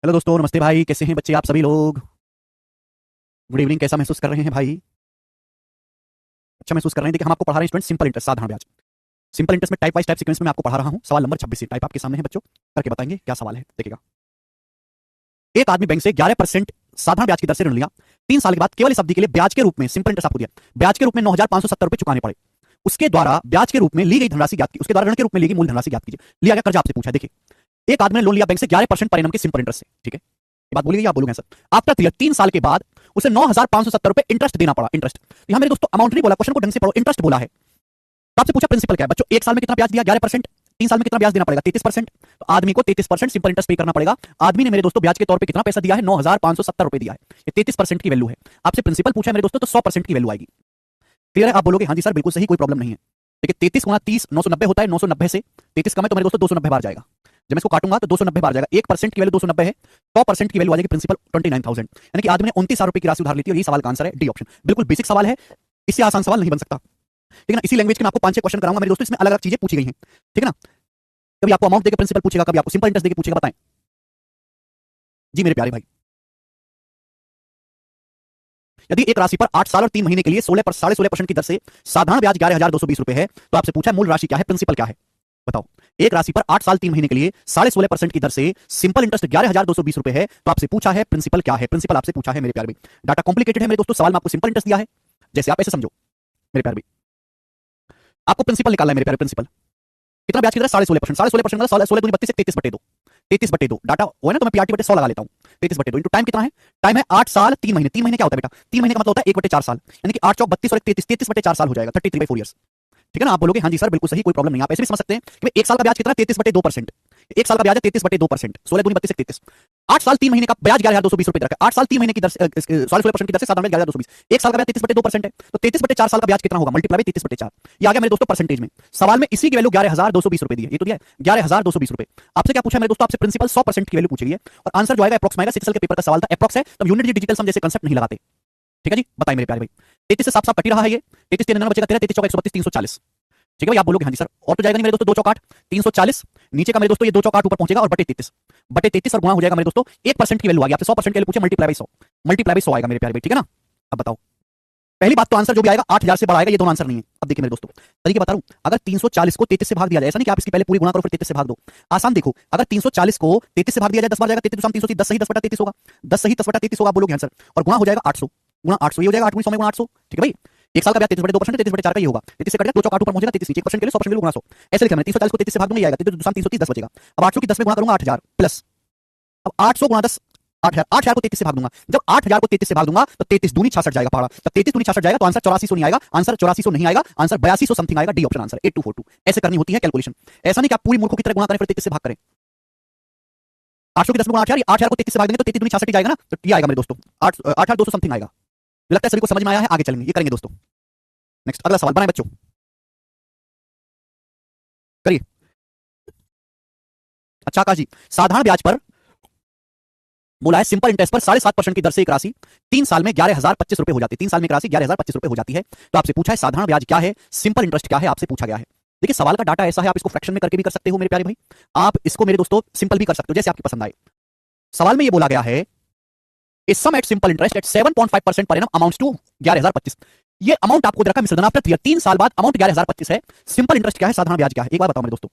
Hello दोस्तों, नमस्ते भाई। कैसे हैं बच्चे आप सभी लोग? Good evening. कैसा महसूस कर रहे हैं भाई? अच्छा महसूस कर रहे हैं? देखिए, हम आपको पढ़ा रहे हैं स्टूडेंट सिंपल इंटरेस्ट, साधारण ब्याज। सिंपल इंटरेस्ट में टाइप वाइज टाइप सीक्वेंस में मैं आपको पढ़ा रहा हूं। सवाल नंबर 26 से टाइप आपके सामने है बच्चों, करके बताएंगे क्या सवाल है। देखिएगा, एक आदमी बैंक से 11% साधारण ब्याज की दर से ऋण लिया। 3 साल के बाद केवल इस अवधि के लिए ब्याज के रूप में, सिंपल इंटरेस्ट आपको दिया, ब्याज के रूप में 9,570 रुपए चुकाने पड़े। उसके द्वारा ब्याज के रूप में ली गई धनराशि ज्ञात की, उसके द्वारा ऋण के रूप में ली गई मूल धनराशि ज्ञात कीजिए। लिया गया कर्जा आपसे पूछा है। देखिए, एक आदमी ने लोन लिया बैंक से 11% पर एनम के सिंपल इंटरेस्ट से। ठीक है, ये बात बोली गई, आप बोलोगे सर। आफ्टर 3 साल के बाद उसे 9,570 रुपए इंटरेस्ट देना पड़ा। इंटरेस्ट यहां मेरे दोस्तों अमाउंट नहीं बोला, क्वेश्चन को ढंग से पढ़ो, इंटरेस्ट बोला है। तो आपसे पूछा प्रिंसिपल क्या है बच्चों। 1 साल में कितना ब्याज दिया? 11%। 3 साल में कितना ब्याज देना पड़ेगा? 33%। तो आदमी को 33% सिंपल इंटरेस्ट पे करना पड़ेगा। आदमी ने मेरे दोस्तों ब्याज के तौर पे कितना पैसा दिया है? 9,570 रुपए दिया है। ये 33% की वैल्यू है। आपसे प्रिंसिपल पूछा है मेरे दोस्तों, तो 100% की वैल्यू आएगी। क्लियर है? आप बोलोगे हाँ जी सर बिल्कुल सही, कोई प्रॉब्लम नहीं है। देखिए, 33 गुना 30 990 होता है। 990 से 33 कम है तो मेरे दोस्तों 290 बार जाएगा। जब मैं इसको काटूंगा तो 290 बार जाएगा। 1% की वैल्यू 290 है। 100% की वैल्यू आ जाएगी प्रिंसिपल 29,000। यानी कि आदमी ने 29,000 रुपए की राशि उधार ली थी। और यही सवाल का आंसर है, डी ऑप्शन। बिल्कुल बेसिक सवाल है, इससे आसान सवाल नहीं बन सकता। ठीक है ना? इसी लैंग्वेज के मैं आपको 5-6 क्वेश्चन कराऊंगा मेरे दोस्तों, इसमें अलग अलग चीजें पूछी गई हैं। ठीक है ना? कभी आपको अमाउंट देकर प्रिंसिपल पूछेगा, कभी आपको सिंपल इंटरेस्ट देकर पूछेगा। बताएं जी मेरे प्यारे भाई। यदि एक राशि पर 8 साल और 3 महीने के लिए 16.5% की दर से साधारण ब्याज 11,220 रुपए है, तो आपसे पूछा है मूल राशि क्या है, प्रिंसिपल क्या है। बताओ। एक राशि पर 8 साल 3 महीने के लिए 16.5% की दर से सिंपल इंटरेस्ट 11,220 रुपए है, तो आपसे पूछा है प्रिंसिपल क्या है। प्रिंसिपल आपसे पूछा है मेरे प्यारे भाई। डाटा कॉम्प्लिकेटेड है मेरे दोस्तों, सवाल में आपको सिंपल इंटरेस्ट दिया है, जैसे आप ऐसे समझो मेरे प्यारे भाई। आपको प्रिंसिपल निकालना है मेरे प्यारे। प्रिंसिपल कितना ब्याज की दर? 16.5%। 16.5% मतलब 16 दूनी 32 से 33/2। 33/2 डाटा वो है ना, तो मैं पीआरटी बटे 100 लगा लेता हूँ। 33/2 इंटू टाइम कितना है? टाइम है 8 साल 3 महीने। 3 महीने क्या होता है बेटा? 3 महीने का मतलब होता है 1/4 साल। यानी कि 8 चौक 32 और 33, 33/4 साल हो जाएगा। 33/4 ईयर्स। ठीक है ना? आप बोलोगे हाँ जी सर बिल्कुल सही, कोई प्रॉब्लम नहीं। आप ऐसे भी समझ सकते हैं कि 1 साल का ब्याज कितना है? 33/2%। 1 साल का ब्याज है 33/2%। 16 दूनी 32 से 33। 8 साल 3 महीने का ब्याज 11,220 रुपए रखा है। 8 साल 3 महीने की दर से 16% की दर से साधारण ब्याज 11,220। 1 साल का ब्याज 33/2% है, तो 33/4 साल का ब्याज कितना होगा? मल्टीप्लाई 33/4। ये आ गया मेरे दोस्तों परसेंटेज में। सवाल में इसी की वैल्यू 11,220 रुपए दी है। ये तो दिया है 11,220 रुपए। आपसे क्या पूछा मेरे दोस्तों? आपसे प्रिंसिपल 100% की वैल्यू पूछी है, और आंसर जो आएगा अप्रॉक्स आएगा। 6 साल के पेपर का सवाल था, अप्रॉक्स है, तो यूनिट डिजिटल सम जैसे कंसेप्ट नहीं लगाते। ठीक है जी, बताइए मेरे प्यारे भाई। 33 से साफ साफ कट ही रहा है ये। 33 3 बचेगा 13, 33 चौका 132, 340। ठीक है भाई, आप बोलोगे हाँ जी सर, और तो जाएगा नहीं मेरे दोस्तों। 2 चौक 8, 340। नीचे का मेरे दोस्तों ये 2 चौक 8 ऊपर पहुंचेगा, और बटे 33। बटे 33 और गुणा हो जाएगा मेरे दोस्तों 1% की वैल्यू आ गई। आपसे 100% की वैल्यू पूछे, मल्टीप्लाई बाई 100। मल्टीप्लाई बाई 100 आएगा मेरे प्यारे भाई। ठीक है ना? अब बताओ। पहली बात तो आंसर जो भी आएगा 8,000 से बड़ा आएगा, ये दोनों आंसर नहीं है। अब देखिए मेरे दोस्तों, तरीके बता रहा हूं। अगर 340 को 33 से भाग दिया जाए, ऐसा नहीं कि आप इसकी पहले पूरी गुणा करो फिर 33 से भाग दो। आसान देखो, अगर 340 को 33 से भाग दिया जाए 10 बार जाएगा। 33 330, 10 सही 10/33 होगा। 10 सही 10/33 होगा, बोलोगे आंसर। और गुणा हो जाएगा 800। गुणा 800 ये हो जाएगा 8 100 में गुणा 800। ठीक है भाई। 1 साल का ब्याज 33/2%, 33/4 का ये होगा। 33 से कट जाए 2 चौक 8 ऊपर पहुंचेगा। 33 नीचे 1% के लिए 100% के लिए गुणा 100। ऐसे लिखा मैंने। 340 को 33 से भाग दूंगा, ये आएगा 33 330, 10 बचेगा। अब 800 की 10 में गुणा करूंगा 8,000 प्लस। अब 800 गुणा 10 8,000। 8,000 को 33 से भाग दूंगा। जब 8,000 को 33 से भाग दूंगा तो 33 दूनी 66 जाएगा पहाड़ा। तब 33 दूनी 66 जाएगा तो आंसर 8400 नहीं आएगा। आंसर 8400 नहीं आएगा, आंसर 8200 समथिंग आएगा। D option answer 8242। ऐसे करनी होती है कैलकुलेशन। ऐसा नहीं कि आप पूरी मूर्खों की तरह गुणा करें फिर 33 से भाग करें। 800 की 10 में गुणा 8,000, 8,000 को 33 से भाग देंगे तो 33 दूनी 66 जाएगा ना, तो ये आएगा मेरे दोस्तों 8,200 समथिंग आएगा। मुझे लगता है सभी को समझ में आया है। आगे चलेंगे, ये करेंगे दोस्तों। नेक्स्ट अगला सवाल बनाए बच्चों, करिए। अच्छा आकाश जी, साधारण ब्याज पर बोला है सिंपल इंटरेस्ट पर 7.5% की दर से एक राशि 3 साल में 11,025 रुपए हो जाती है। 3 साल में एक राशि 11,025 रुपए हो जाती है। तो आपसे पूछा है साधारण ब्याज क्या है, सिंपल इंटरेस्ट क्या है, आपसे पूछा गया है। देखिए, सवाल का डाटा ऐसा है, आप इसको फ्रैक्शन में करके भी कर सकते हो मेरे प्यारे भाई। आप इसको मेरे दोस्तों सिंपल भी कर सकते हो, जैसे आपकी पसंद आए। सवाल में ये बोला गया है a sum at simple interest at 7.5% per annum amounts to 11,025। ये अमाउंट आपको दे रखा है मिस्टर आफ्टर 3 साल बाद अमाउंट 11,025 है। सिंपल इंटरेस्ट क्या है, साधारण ब्याज क्या है, एक बार बताओ मेरे दोस्तों।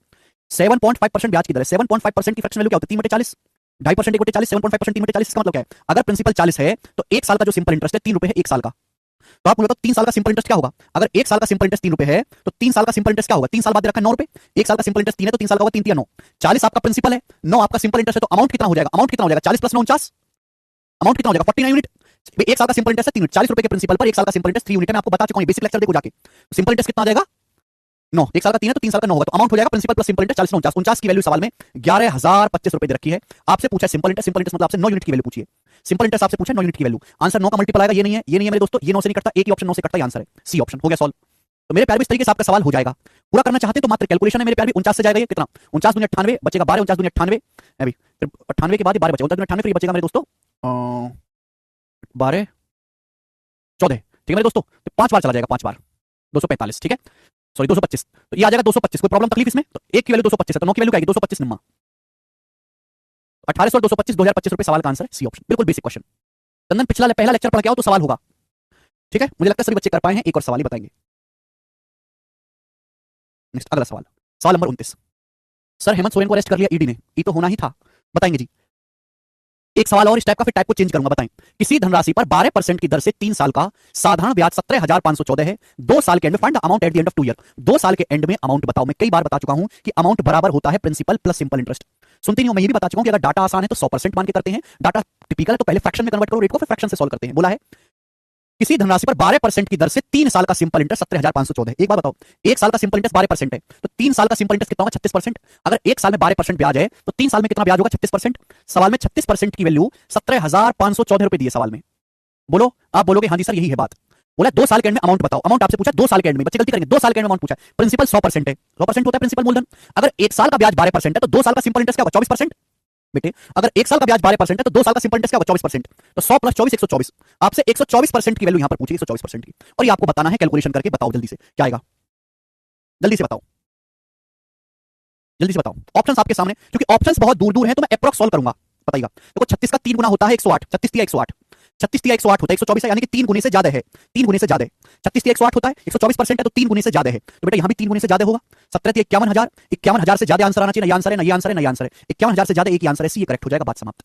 7.5% ब्याज की दर है। 7.5% की फ्रैक्शन वैल्यू क्या होती है? 3/40। 2.5% 1/40, 7.5% 3/40। इसका मतलब क्या है? अगर प्रिंसिपल 40 है तो 1 साल का जो सिंपल इंटरेस्ट है 3 रुपए है 1 साल का। तो आप मुझे बताओ 3 साल का सिंपल इंटरेस्ट क्या होगा? अगर 1 साल का सिंपल इंटरेस्ट 3 रुपए है तो 3 साल का सिंपल इंटरेस्ट क्या होगा? 3 साल बाद दे रखा है 9 रुपए। 1 साल का सिंपल इंटरेस्ट 3 है तो 3 साल का होगा 3 3 9। 40 आपका प्रिंसिपल है, 9 आपका सिंपल इंटरेस्ट है, तो अमाउंट कितना हो जाएगा? अमाउंट कितना हो जाएगा? 40 प्लस 9 49। अमाउंट कितना हो जाएगा? 49 यूनिट। 1 साल का सिंपल इंटरेस्ट है 3 यूनिट। 40 रुपए के प्रिंसिपल पर 1 साल का सिंपल इंटरेस्ट 3 यूनिट है। मैं आपको बता चुका हूं, बेसिक लेक्चर देखो जाके। सिंपल इंटरेस्ट कितना आ जाएगा? 9। 1 साल का 3 है तो 3 साल का 9 होगा, तो अमाउंट हो जाएगा प्रिंसिपल प्लस सिंपल इंटरेस्ट 40 49। 49 की वैल्यू सवाल में 11,025 रुपए दे रखी है। आपसे पूछा सिंपल इंटरेस्ट। सिंपल इंटरेस्ट मतलब आपसे 9 यूनिट की वैल्यू पूछिए। सिंपल इंटरेस्ट आपसे पूछा 9 यूनिट की वैल्यू। आंसर 9 का मल्टीपल आएगा, ये नहीं है, ये नहीं है मेरे दोस्तों, ये 9 से नहीं कटता, एक ही ऑप्शन 9 से कटता है। आंसर है सी ऑप्शन। हो गया सॉल्व। तो मेरे प्यारे इस तरीके से आपका सवाल हो जाएगा। पूरा करना चाहते हैं तो मात्र कैलकुलेशन है मेरे प्यारे। 49 से जाएगा ये कितना? 49 दूनी 98 बचेगा 12, 49 दूनी 98 है भी। फिर 98 के बाद 12 बचेगा, 49 दूनी 98 फिर बचेगा मेरे दोस्तों 12 14। ठीक है मेरे दोस्तों, तो 5 बार चला जाएगा, 5 बार 245। ठीक है, सॉरी 225। तो ये आ जाएगा 225। कोई प्रॉब्लम तकलीफ इसमें? तो एक की वैल्यू 225 है तो 9 की वैल्यू क्या आएगी? 225 निम्मा। 18,225 ₹2,025 सवाल का आंसर सी ऑप्शन, बिल्कुल बेसिक क्वेश्चन। चंदन पिछला पहला लेक्चर पढ़ के आओ तो सवाल होगा, ठीक है? मुझे लगता है सभी बच्चे कर पाए हैं, एक और सवाल ही बताएंगे। नेक्स्ट अगला सवाल, सवाल नंबर 29। सर हेमंत सोरेन को अरेस्ट कर लिया ईडी ने, ये तो होना ही था, बताएंगे जी। एक सवाल और इस टाइप का, फिर टाइप को चेंज करूंगा, बताएं। किसी धनराशि पर 12% की दर से 3 साल का साधारण ब्याज 17,514 है। 2 साल के एंड में find the amount at the end of 2 year. 2 साल के एंड में अमाउंट बताओ। मैं कई बार बता चुका हूं कि अमाउंट बराबर होता है प्रिंसिपल प्लस सिंपल इंटरेस्ट। सुनते नहीं हो, मैं ये भी बता चुका हूं कि अगर डाटा आसान है तो 100% मान के करते हैं, डाटा टिपिकल है तो पहले फ्रैक्शन में कन्वर्ट करो रेट को, फिर फ्रैक्शन से सॉल्व करते हैं। बोला है किसी धनराशि पर 12% की दर से 3 साल का सिंपल इंटरेस्ट 17,514। एक बात बताओ, 1 साल का सिंपल इंटरेस्ट 12% है तो 3 साल का सिंपल इंटरेस्ट कितना होगा? 36%। अगर 1 साल में 12% ब्याज है तो 3 साल में कितना ब्याज होगा? 36%। सवाल में 36% की वैल्यू 17,514 रुपए दी है सवाल में। बोलो, आप बोलोगे हाँ जी सर यही है बात। बोला 2 साल के एंड में अमाउंट बताओ। अमाउंट आपसे पूछा 2 साल के एंड में, बच्चे गलती करेंगे, 2 साल के एंड में अमाउंट पूछा। प्रिंसिपल 100% है, 100% होता है प्रिंसिपल मूलधन। अगर 1 साल का ब्याज 12% है तो 2 साल का सिंपल इंटरेस्ट क्या होगा? 24%। बेटे अगर 1 साल का ब्याज 12% है तो 2 साल का सिंपल इंटरेस्ट क्या होगा? 24%। तो 100 प्लस 24 124। आपसे 124% की वैल्यू यहां पर पूछी, 124% की, और ये आपको बताना है। कैलकुलेशन करके बताओ जल्दी से क्या आएगा, जल्दी से बताओ, जल्दी से बताओ। ऑप्शंस आपके सामने, क्योंकि ऑप्शंस बहुत दूर दूर हैं तो मैं अप्रॉक्स सॉल्व करूंगा, बताइएगा। देखो 36 का 3 गुना होता है 108, 36 तिया 108, 36 तिया 108 होता है 124 है, यानी कि 3 गुने से ज्यादा है, 3 गुने से ज्यादा है। 36 तिया 108 होता है, 124% है तो 3 गुने से ज्यादा है, तो बेटा यहां भी 3 गुने से ज्यादा होगा। 17 तिया 51,000, 51,000 से ज्यादा आंसर आना चाहिए। ना ये आंसर है, ना ये आंसर है, ना ये आंसर है। 51,000 से ज्यादा एक ही आंसर है, सी करेक्ट हो जाएगा, बात समाप्त।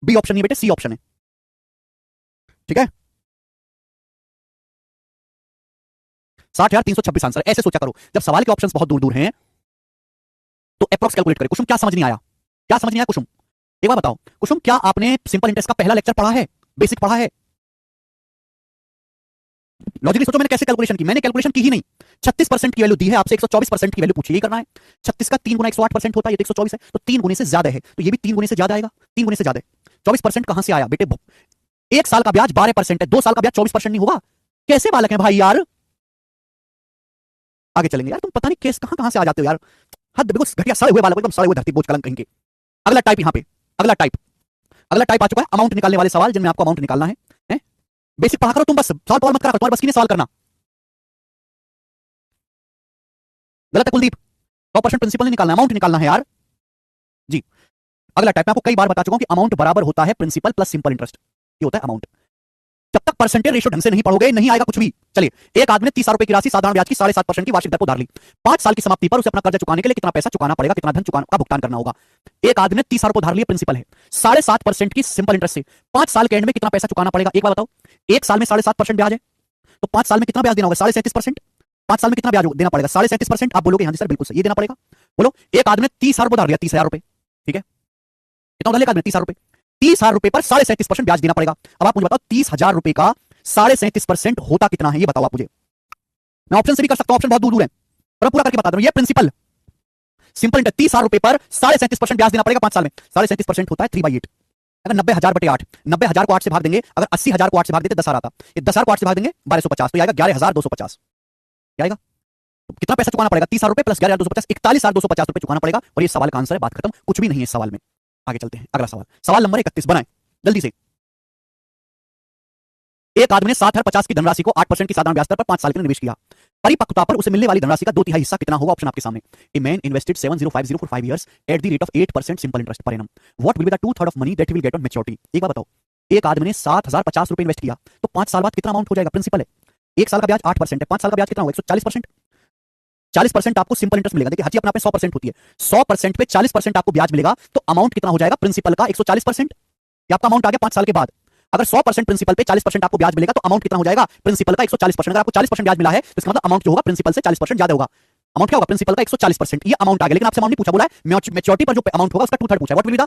बी ऑप्शन नहीं बेटे, सी ऑप्शन है, ठीक है। 60,326 आंसर। ऐसे सोचा करो, जब सवाल के ऑप्शंस बहुत दूर दूर हैं तो अप्रॉक्स कैलकुलेट करें। कुसुम क्या समझ नहीं आया? क्या समझ नहीं आया कुसुम? एक बार बताओ कुसुम, क्या आपने सिंपल इंटरेस्ट का पहला लेक्चर पढ़ा है, बेसिक पढ़ा है? लॉजिकली सोचो, मैंने कैसे कैलकुलेशन की? मैंने कैलकुलेशन की ही नहीं। 36% की वैल्यू दी है, आपसे 124% की वैल्यू पूछी, यही करना है। 36 का 3 गुना 108% होता है, ये तो 124 है, तो 3 गुने से ज्यादा है, तो ये भी 3 गुने से ज्यादा आएगा। 3 गुने से ज्यादा है। 24% कहां से आया बेटे? 1 साल का ब्याज 12% है, 2 साल का ब्याज 24% नहीं होगा? कैसे बालक है भाई यार? आगे चलेंगे यार, तुम पता नहीं केस कहां कहां से आ जाते हो यार, हद। बिल्कुल घटिया, सड़े हुए बालक, एकदम सड़े हुए धरती बोझ कलंक कहीं के। अगला टाइप यहां पे, अगला टाइप, अगला टाइप आ चुका है, अमाउंट निकालने वाले सवाल जिनमें आपको अमाउंट निकालना है? बेसिक पढ़ा करो तुम, बस सवाल मत करा करो, तुम्हारे बस की नहीं सवाल करना। गलत है कुलदीप, 100% प्रिंसिपल नहीं निकालना, अमाउंट निकालना है यार जी। अगला टाइप, मैं आपको कई बार बता चुका हूं कि अमाउंट बराबर होता है प्रिंसिपल प्लस सिंपल इंटरेस्ट, ये होता है अमाउंट। जब तक परसेंटेज रेशियो ढंग से नहीं पढ़ोगे नहीं आएगा कुछ भी। चलिए, एक आदमी ने 30,000 रुपए की राशि साधारण ब्याज की 7.5% की वार्षिक दर पर उधार ली। 5 साल की समाप्ति पर उसे अपना कर्जा चुकाने के लिए कितना पैसा चुकाना पड़ेगा, कितना धन चुकाना का भुगतान करना होगा? एक आदमी ने 30,000 रुपए उधार लिए, प्रिंसिपल है, 7.5% की सिंपल इंटरेस्ट से 5 साल के एंड में कितना पैसा चुकाना पड़ेगा? एक बार बताओ, 1 साल में 7.5% ब्याज है तो 5 साल में कितना ब्याज देना होगा? 37.5%। 5 साल में कितना ब्याज देना पड़ेगा? 37.5%। आप बोलोगे हाँ जी सर बिल्कुल सही, ये देना पड़ेगा। बोलो, एक आदमी ने 30,000 रुपए उधार लिया, 30,000 रुपए, ठीक है, कितना उधार लिया? 30,000 रुपए, 30,000 रुपए पर 37.5% ब्याज देना पड़ेगा। अब आप मुझे बताओ 30,000 रुपए का 37.5% होता कितना है, ये बताओ आप मुझे। मैं ऑप्शन से भी कर सकता हूं, ऑप्शन बहुत दूर दूर है, पर पूरा करके बता दो। ये प्रिंसिपल सिंपल इंटरेस्ट, 30,000 रुपए पर 37.5% ब्याज देना पड़ेगा 5 साल में। 37.5% होता है 3/8। अगर 90,000 बटे 8, 90,000 को 8 से भाग देंगे, अगर 80,000 को 8 से भाग देते 10,000 आता, ये 10,000 को 8 से भाग देंगे 1250, तो आएगा 11,250। आएगा तो कितना पैसा चुकाना पड़ेगा? 30,000 रुपए प्लस 11,250, 41,250 रुपए चुकाना पड़ेगा। और ये सवाल का आंसर है, बात खत्म, कुछ भी नहीं है इस सवाल में। आगे चलते हैं, अगला सवाल, सवाल नंबर 31 बनाएं जल्दी से। एक आदमी ने 7,50 की धनराशि को 8% की साधारण ब्याज दर पर 5 साल के लिए निवेश किया। परिपक्वता पर उसे मिलने वाली धनराशि का 2/3 हिस्सा कितना होगा? ऑप्शन आपके सामने। A man invested 7,050 for 5 years at the rate of 8% simple interest per annum. What will be the 2/3 of money that will get on maturity? एक बार बताओ, एक आदमी ने 7,050 रुपए इन्वेस्ट किया तो 5 साल बाद कितना अमाउंट हो जाएगा? प्रिंसिपल है, 1 साल का ब्याज 8% है, 5 साल का ब्याज कितना होगा? 140%। 40% आपको सिंपल इंटरेस्ट मिलेगा। देखिए हर चीज अपने 100% होती है, 100% पे 40% आपको ब्याज मिलेगा, तो अमाउंट कितना हो जाएगा प्रिंसिपल का? 140%। ये आपका अमाउंट आ गया 5 साल के बाद। अगर 100% प्रिंसिपल पे 40% आपको ब्याज मिलेगा तो अमाउंट कितना हो जाएगा प्रिंसिपल का? 140%। अगर आपको 40% ब्याज मिला है तो इसका मतलब अमाउंट जो होगा प्रिंसिपल से 40% ज्यादा होगा। अमाउंट क्या होगा? प्रिंसिपल का 140%। ये अमाउंट आ गया, लेकिन आपसे अमाउंट नहीं पूछा, बोला है मैच्योरिटी पर जो अमाउंट होगा उसका 2/3 पूछा है। What will be the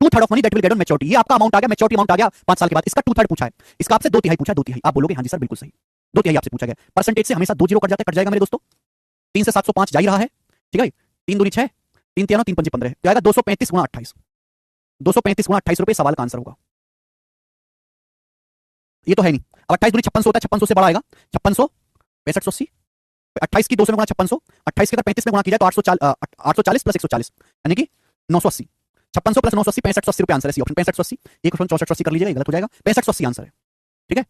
2/3 of money that will get on maturity? ये आपका अमाउंट आ गया, मैच्योरिटी अमाउंट आ गया 5 साल के बाद, इसका 2/3 पूछा है। इसका आपसे 2/3 पूछा है, 2/3। आप बोलोगे हाँ जी सर बिल्कुल सही, 2/3 आपसे पूछा गया। परसेंटेज से हमेशा 2 जीरो कट जाते, कट जाएगा मेरे दोस्तों। 3 से 705 जा ही रहा है, ठीक है। 3 दूनी 6, 3 3 3 5 15, तो आएगा 235 गुना 28, 235 गुना 28 रुपए सवाल का आंसर होगा। ये तो है नहीं। अब 28 दूनी 5600 होता है, 5600 से बड़ा आएगा 5600, 6580, 28 की 2 से गुणा 5600, 28 के अगर 35 में गुणा किया जाए तो 840 प्लस 140 यानी कि 980। 5600 प्लस 980 6580 रुपए आंसर है, सी ऑप्शन 6580। एक क्वेश्चन 6480 कर लीजिएगा, गलत हो जाएगा, 6580 आंसर है, ठीक है।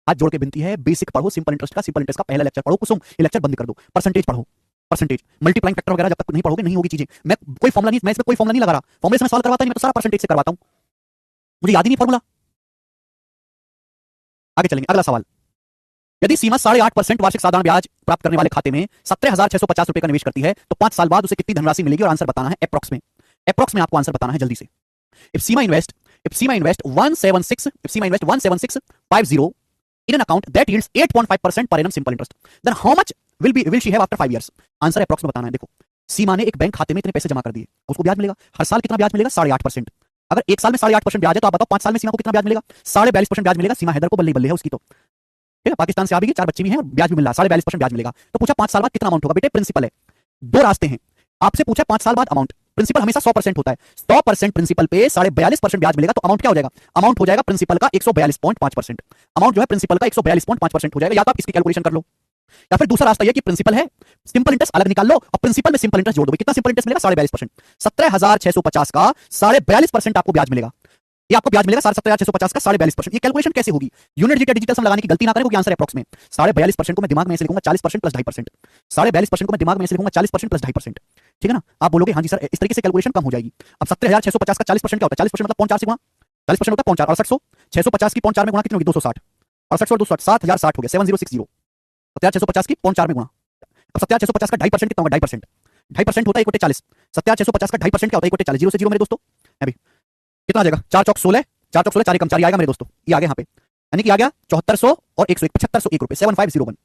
हाथ जोड़ के विनती है, बेसिक पढ़ो सिंपल इंटरेस्ट का, सिंपल इंटरेस्ट का पहला लेक्चर पढ़ो कुसुम, ये लेक्चर बंद कर दो, परसेंटेज पढ़ो। परसेंटेज, मल्टीप्लाइंग फैक्टर वगैरह जब तक नहीं पढ़ोगे नहीं होगी चीजें। मैं कोई फॉर्मुला नहीं, मैं इसमें कोई फॉर्मुला नहीं लगा रहा, फॉर्मुले से मैं सॉल्व करवाता नहीं, मैं तो सारा परसेंटेज से करवाता हूं, मुझे याद ही नहीं फॉर्मुला। आगे चलेंगे, अगला सवाल। यदि सीमा 8.5% वार्षिक साधारण ब्याज प्राप्त करने वाले खाते में 17,650 रुपए का निवेश करती है तो 5 साल बाद उसे कितनी धनराशि मिलेगी, और आंसर बताना है अप्रॉक्स में। अप्रॉक्स में आपको आंसर बताना है जल्दी से। If Seema invest 17650 in an account that yields 8.5% per annum simple interest, then how much will she have after 5 years? Answer approx में बताना है। देखो, सीमा ने एक बैंक खाते में इतने पैसे जमा कर दिए, उसको ब्याज मिलेगा हर साल। कितना ब्याज मिलेगा? 8.5%। अगर एक साल में 8.5% ब्याज है तो आप बताओ 5 साल में सीमा को कितना ब्याज मिलेगा? 42.5% ब्याज मिलेगा। सीमा हैदर को बल्ले बल्ले है उसकी तो, ठीक है, पाकिस्तान से आ भी 4 बच्चे भी हैं और ब्याज भी मिल रहा है, 42.5% ब्याज मिलेगा। तो पूछा 5 साल बाद कितना अमाउंट होगा? बेटे प्रिंसिपल है, 2 रास्ते हैं। आपसे पूछा 5 साल बाद अमाउंट, प्रिंसिपल हमेशा 100% होता है, 100% प्रिंसिपल पे 42.5% ब्याज मिलेगा तो अमाउंट क्या हो जाएगा? अमाउंट हो जाएगा प्रिंसिपल का 142.5%। अमाउंट जो है प्रिंसिपल का 142.5% हो जाएगा। या तो आप इसकी कैलकुलेशन कर लो, या फिर दूसरा रास्ता यह कि प्रिंसिपल है, सिंपल इंटरेस्ट अलग निकाल लो और प्रिंसिपल में सिंपल इंटरेस्ट जोड़ दो। कितना सिंपल इंटरेस्ट मिलेगा? 42%। 17,650 का 42% आपको ब्याज मिलेगा। ये आपको ब्याज मिलेगा 17,650 का 42%। ये कैलकुलेशन कैसे होगी? यूनिट जीटा डिजिटल सम लगाने की गलती ना करें, क्योंकि आंसर अप्रॉक्स में 42% को मैं दिमाग में ऐसे लिखूंगा 40% प्लस 2.5%। 42% को मैं दिमाग में ऐसे लिखूंगा 40% प्लस 2.5%। ठीक है ना? आप बोलोगे हाँ जी सर, इस तरीके से कैलकुलेशन कम हो जाएगी। अब 17,650 का 40% क्या होता है? 40% मतलब 0.4 से गुणा, 40% होता है 0.4, 6800 650 की 0.4 में गुणा कितनी होगी? 260, 6800 और 260 7060 हो गया, 7060। 17,650 की 0.4 में गुणा। अब 17,650 का 2.5% कितना होगा? 2.5 2.5% होता है 1/40। 17,650 का 2.5 क्या होता है? 1/40। 0 से 0 मेरे दोस्तों, अभी कितना आ जाएगा? 4 चौक 16, 4 चौक 16, 4 एकम 4 आएगा मेरे दोस्तों, ये आ गया यहाँ पे, यानी कि आ गया 7400 और 101, 7501 रुपए, 7501,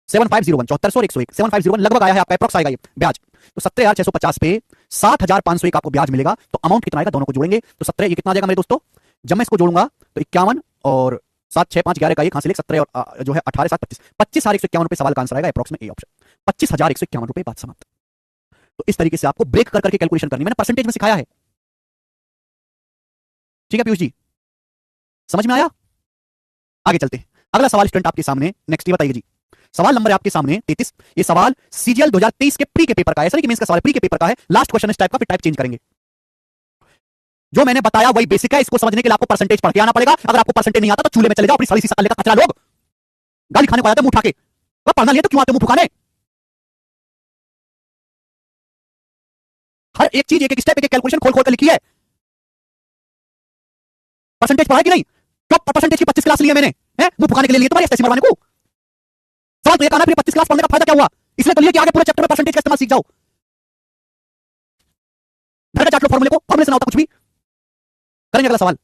7501, 7400 और 101, 7501 लगभग आया है आपका, अप्रॉक्स आएगा ये ब्याज। तो 17,650 पे 7,501 आपको ब्याज मिलेगा, तो अमाउंट कितना आएगा? दोनों को जोड़ेंगे तो 17, ये कितना आ जाएगा मेरे दोस्तों? जब मैं इसको जोड़ूंगा तो 51 और 7 6 5 11 का, ये कहां से ले? 17 और जो है 18 7 25, 25,151 रुपए सवाल का आंसर आएगा अप्रॉक्स में, ए ऑप्शन, 25,151 रुपए, बात समाप्त। तो इस तरीके से आपको ब्रेक कर करके कैलकुलेशन करनी, मैंने परसेंटेज में सिखाया है। ठीक है पीयूष जी, समझ में आया? आगे चलते हैं, अगला सवाल स्टूडेंट आपके सामने, नेक्स्ट ये बताइए जी। सवाल नंबर है आपके सामने 33। ये सवाल सीजीएल 2023 के प्री के पेपर का है, ऐसा नहीं कि मेंस का सवाल, प्री के पेपर का है। लास्ट क्वेश्चन इस टाइप का, फिर टाइप चेंज करेंगे। जो मैंने बताया वही बेसिक है, इसको समझने के लिए आपको परसेंटेज पढ़ के आना पड़ेगा। अगर आपको परसेंटेज नहीं आता तो चूल्हे में चले जाओ, अपनी सारी सी शकल लेकर कचरा लोग गाली खाने को आते मुंह उठा के। पढ़ना नहीं है तो क्यों आते मुंह फुकाने? हर एक चीज एक एक स्टेप, एक एक कैलकुलेशन खोल खोल कर लिखी है। परसेंटेज पढ़ा कि नहीं? तो परसेंटेज की 25 क्लास ली है मैंने, मुंह फुकाने के लिए तुम्हारी स्टेसी मरवाने को। सवाल तो ये कहना, फिर 25 क्लास पढ़ने का फायदा क्या हुआ? इसलिए तो लिया कि आगे पूरे चैप्टर में परसेंटेज का इस्तेमाल सीख जाओ। घर का चाट लो फॉर्मूले को, फॉर्मूले से ना होता कुछ भी। करेंगे अगला सवाल।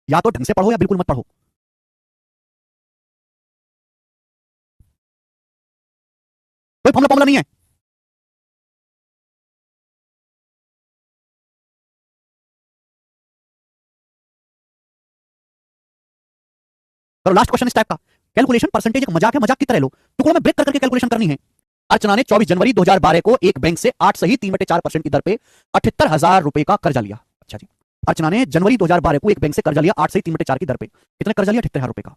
या तो ढंग से पढ़ो या बिल्कुल मत पढ़ो। कोई फॉर्मूला नहीं है। करो लास्ट क्वेश्चन इस टाइप का। कैलकुलेशन परसेंटेज एक मजाक है, मजाक की तरह लो, टुकड़ों में ब्रेक कर करके कैलकुलेशन करनी है। अर्चना ने 24 जनवरी 2012 को एक बैंक से 8 सही 3/4% की दर पे 78,000 रुपए का कर्जा लिया। अच्छा जी, अर्चना ने जनवरी 2012 को एक बैंक से कर्जा लिया 8 सही 3/4 की दर पे। कितने कर्जा लिया? 78,000 रुपए का।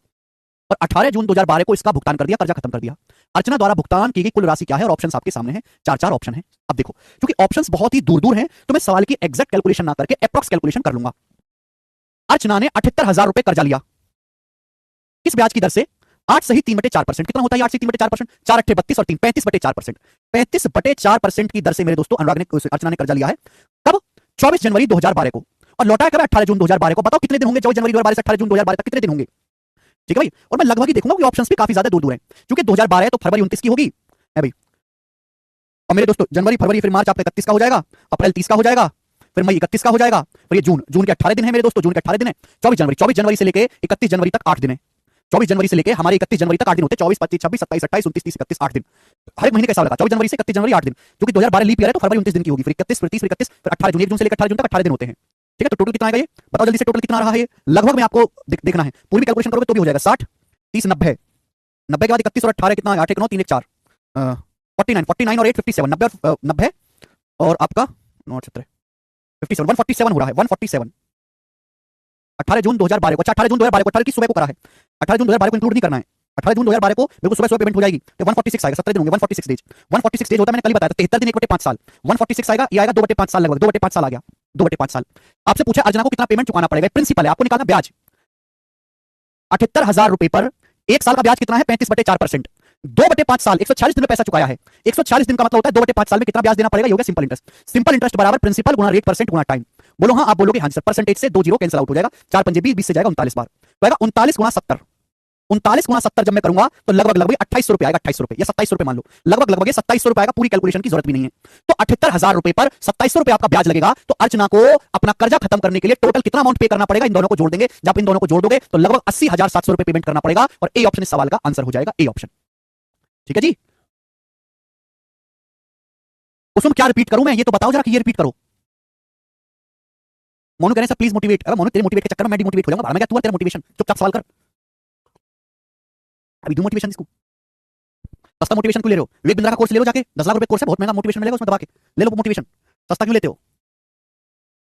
और 18 जून 2012 को इसका भुगतान कर दिया, कर्जा खत्म कर दिया। अर्चना द्वारा भुगतान की गई कुल राशि क्या है? और ऑप्शंस आपके सामने हैं, 4 ऑप्शन है। अब देखो, क्योंकि ऑप्शंस बहुत ही दूर दूर हैं तो मैं सवाल की एग्जैक्ट कैलकुलेशन ना करके अप्रॉक्स कैलकुलेशन कर लूंगा। अर्चना ने 78,000 रुपए कर्जा लिया, किस ब्याज की दर से? 8 सही 3/4%। कितना होता है 8 सही 3/4%? 4 8 32 और 3 35/4%। 35/4% की दर से मेरे दोस्तों अनुराग ने, अर्चना ने कर्जा लिया है। कब? 24 जनवरी 2012 को, और लौटाया कब? 18 जून 2012 को। बताओ कितने दिन होंगे 24 जनवरी 2012 से 18 जून 2012 तक, कितने दिन होंगे? ठीक है भाई, और मैं लगभग ही देखूंगा कि ऑप्शंस भी काफी ज्यादा दूर दूर हैं, क्योंकि 2012 है तो फरवरी 29 की होगी है भाई। और मेरे दोस्तों जनवरी फरवरी फिर मार्च आपका 31 का हो जाएगा, अप्रैल 30 का हो जाएगा, फिर मई 31 का हो जाएगा, फिर ये जून के 18 दिन है मेरे दोस्तों, जून के 18 दिन है। 24 जनवरी से लेके 31 जनवरी तक 8 दिन है। 24 जनवरी से लेके हमारे 31 जनवरी तक 8 दिन होते हैं। 24 25 26 27 28 29 30 31 8 दिन, हर एक महीने कैसा लगा? 24 जनवरी से 31 जनवरी 8 दिन, क्योंकि 2012 लीप ईयर है तो फरवरी 29 दिन की होगी, फिर 31 फिर 30 फिर 31 फिर 18 जून, 1 जून से लेकर 18 जून तक 18 दिन होते हैं। ठीक है, तो टोटल कितना आएगा ये बताओ जल्दी से, टोटल कितना रहा है? लगभग में आपको देखना है, पूरी कैलकुलेशन करोगे तो भी हो जाएगा। 60 30 90, 90 के बाद 31 और 18 कितना? 8 1 9 3 1 4 49 और 8 57, 90 और 90 और आपका 9 17 57, 147 हो रहा है, 147। 18 जून 2012 को, अच्छा 18 जून 2012 को, 18 की सुबह को करा है, 18 जून 2012 को इंक्लूड नहीं करना है। 18 जून 2012 को बिल्कुल सुबह पेमेंट हो जाएगी तो 146 आएगा, 17 दिन होंगे, 146 डेज। 146 डेज होता है, मैंने कल ही बताया था, 73 दिन 1/5 साल। 146 आएगा, ये आएगा 2/5 साल, लगभग 2/5 साल आ गया, 2/5 साल। आपसे पूछा अर्चना को कितना पेमेंट चुकाना पड़ेगा? प्रिंसिपल है, आपको निकालना ब्याज। 78,000 रुपए पर एक साल का ब्याज कितना है? 35/4%। 2/5 साल 140 दिन में पैसा चुकाया है। 140 दिन का मतलब होता है 2/5 साल में कितना ब्याज देना पड़ेगा? ये हो गया सिंपल इंटरेस्ट। सिंपल इंटरेस्ट बराबर प्रिंसिपल गुणा रेट परसेंट गुणा टाइम। बोलो हाँ, आप बोलोगे हाँ सर। परसेंटेज से 2 जीरो कैंसिल आउट हो जाएगा, 4 पंजे 20, 20 से जाएगा 39 बार, तो आएगा 39 गुणा 70। 39 गुणा 70 जब मैं करूंगा तो लगभग 2800 रुपए आएगा, 2800 रुपए या 2700 रुपए मान लो, लगभग 2700 रुपए आएगा। पूरी कैलकुलेशन की जरूरत भी नहीं है। तो 78,000 रुपए पर 2700 रुपए आपका ब्याज लगेगा। तो अर्चना को अपना कर्जा खत्म करने के लिए टोटल कितना अमाउंट पे करना पड़ेगा? इन दोनों को जोड़ देंगे। जब इन दोनों को जोड़ दोगे तो लगभग 80,700 रुपए पेमेंट करना पड़ेगा, और ए ऑप्शन इस सवाल का आंसर हो जाएगा, ए ऑप्शन। ठीक है जी। कुसुम क्या रिपीट करूं मैं? ये तो बताओ जरा कि ये रिपीट करो। मोनू कह रहे हैं सर प्लीज मोटिवेट। अरे मोनू, तेरे मोटिवेट के चक्कर में मैं डिमोटिवेट हो जाऊंगा। मैं क्या तू तेरा मोटिवेशन? चुपचाप सवाल कर। अभी दो मोटिवेशन इसको। सस्ता मोटिवेशन क्यों ले रहे हो? विवेक बिंद्रा का कोर्स ले लो जाके, 10 लाख रुपए कोर्स है, बहुत महंगा मोटिवेशन मिलेगा उसमें दबा के। ले लो मोटिवेशन, सस्ता क्यों लेते हो?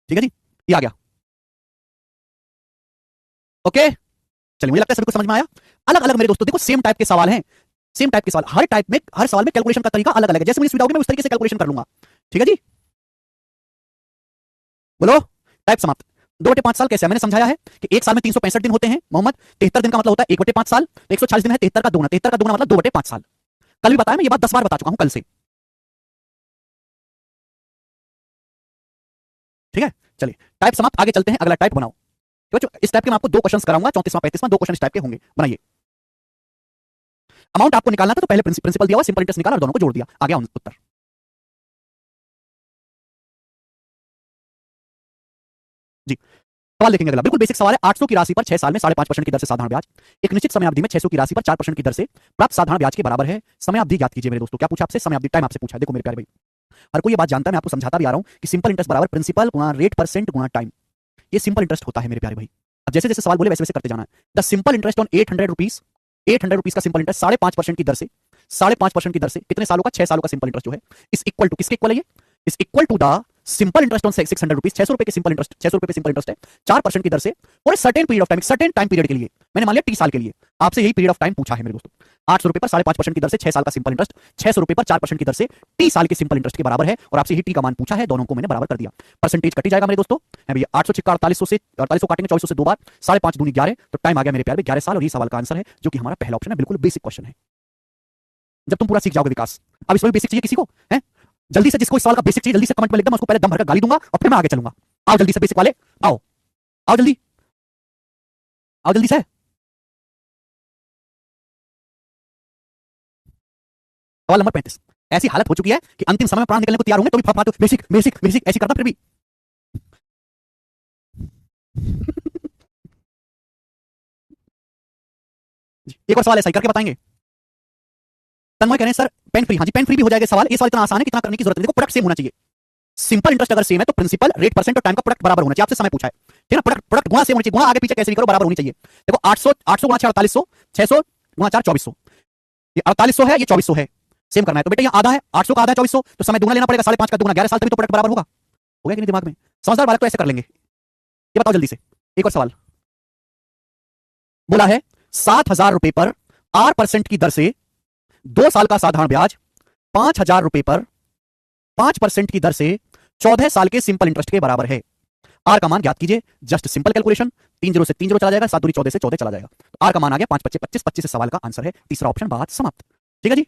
ठीक है जी, ये आ गया। ओके चलिए, मुझे लगता है सभी को समझ में आया। अलग अलग मेरे दोस्तों देखो सेम टाइप के सवाल हैं, सेम टाइप के सवाल। हर टाइप में, हर सवाल में कैलकुलेशन का तरीका अलग अलग है। जैसे मुझे सुविधा होगी मैं उस तरीके से कैलकुलेशन कर लूंगा। ठीक है जी, बोलो। टाइप समाप्त। 2/5 साल कैसे है? मैंने समझाया है कि एक साल में 365 दिन होते हैं मोहम्मद। 73 दिन का मतलब होता है 1/5 साल, तो 140 दिन है, 73 का दोगुना, 73 का दोगुना मतलब 2/5 साल। कल भी बताया, मैं ये बात 10 बार बता चुका हूं कल से। ठीक है, चलिए टाइप समाप्त, आगे चलते हैं, अगला टाइप बनाओ। तो बच्चों इस टाइप के मैं आपको 2 क्वेश्चंस कराऊंगा, 34वां 35वां, 2 क्वेश्चन इस टाइप के होंगे। बनाइए। अमाउंट आपको निकालना था तो पहले प्रिंसिपल दिया हुआ, सिंपल इंटरेस्ट निकाला और दोनों को जोड़ दिया, आ गया उत्तर। जी, सवाल देखेंगे अगला, बिल्कुल बेसिक सवाल है। 800 की राशि पर 6 साल में 5.5% की दर से साधारण ब्याज एक निश्चित समय अवधि में 600 की राशि पर 4% की दर से प्राप्त साधारण ब्याज के बराबर है। समय अवधि ज्ञात कीजिए। मेरे दोस्तों क्या पूछा आपसे? समय अवधि, टाइम आपसे पूछा है। देखो मेरे प्यारे भाई, हर कोई ये बात जानता है, मैं आपको समझाता भी आ रहा हूं कि सिंपल इंटरेस्ट बराबर प्रिंसिपल गुणा रेट परसेंट गुणा टाइम। ये सिंपल इंटरेस्ट होता है मेरे प्यारे भाई। अब जैसे जैसे सवाल बोले वैसे वैसे करते जाना है। The simple interest on 800 rupees, 800 rupees का सिंपल इंटरेस्ट 5.5% की दर से, 5.5% की दर से कितने सालों का? 6 सालों का सिंपल इंटरेस्ट जो है, इस इक्वल टू, किसके इक्वल है ये? इस equal to the simple interest on 600 rupees, 600 रुपए के सिंपल इंटरेस्ट, 600 रुपए पे सिंपल इंटरेस्ट है 4% की दर से और certain period of time, certain time period के लिए। मैंने मान लिया 30 साल के लिए, आपसे यही पीरियड ऑफ टाइम पूछा है मेरे दोस्तों। 800 रुपए पर 5.5% की दर से 6 साल का सिंपल इंटरेस्ट, 600 रुपए पर 4% की दर से 30 साल के सिंपल इंटरेस्ट के बराबर है, और आपसे ही टी का मान पूछा है। दोनों को मैंने बराबर कर दिया। परसेंटेज कटी जाएगा मेरे दोस्तों, है भैया 800 छिक्का 4800 से 4800 काटेंगे 2400 से 2 बार, 5.5 दूनी 11, तो टाइम आ गया मेरे प्यारे 11 साल। और ये सवाल का आंसर है जो कि हमारा पहला ऑप्शन है, बिल्कुल बेसिक क्वेश्चन है। जब तुम पूरा सीख जाओगे विकास। अब इसमें बेसिक चाहिए किसी को है? जल्दी से जिसको इस सवाल का बेसिक चाहिए जल्दी से कमेंट में लिख दो, मैं उसको पहले दम भरकर गाली दूंगा और फिर मैं आगे चलूंगा। आओ जल्दी से बेसिक वाले, आओ आओ जल्दी, आओ जल्दी से। सवाल नंबर 35। ऐसी हालत हो चुकी है कि अंतिम समय में प्राण निकलने को तैयार होंगे तो भी फटफट बेसिक बेसिक बेसिक ऐसी करता फिर भी। एक और सवाल ऐसा ही करके बताएंगे। तन्मय कह रहे हैं सर पेन फ्री। हाँ जी पेन फ्री भी हो जाएगा सवाल। ये सवाल इतना आसान है कितना करने की जरूरत है। देखो प्रोडक्ट सेम होना चाहिए। सिंपल इंटरेस्ट अगर सेम है तो प्रिंसिपल रेट परसेंट और टाइम का प्रोडक्ट बराबर होना चाहिए। आपसे समय पूछा है, ठीक है ना? प्रोडक्ट गुणा सेम होना चाहिए, गुणा आगे पीछे कैसे भी करो बराबर होनी चाहिए। देखो 800 800 गुणा 6 4800, 600 गुणा 4 2400, ये 4800 है, ये 2400 है, सेम करना है। तो बेटा ये आधा है, 800 का आधा है 2400, तो समय दुगना लेना पड़ेगा, 5.5 का दुगना 11 साल, तभी तो प्रोडक्ट बराबर होगा। हो गया कि नहीं दिमाग में? समझदार बालक तो ऐसे कर लेंगे। ये बताओ जल्दी से। एक और सवाल बोला है 7,000 रुपए पर 8% की दर से 2 साल का साधारण ब्याज 5,000 रुपए पर 5% की दर से 14 साल के सिंपल इंटरेस्ट के बराबर है। आर का मान ज्ञात कीजिए। जस्ट सिंपल कैलकुलेशन, 3 0 से 3 0 चला जाएगा, 7 दूनी 14 से 14 चला जाएगा, तो आर का मान आ गया 5 25 25 25 से सवाल का आंसर है तीसरा ऑप्शन। बात समाप्त। ठीक है जी,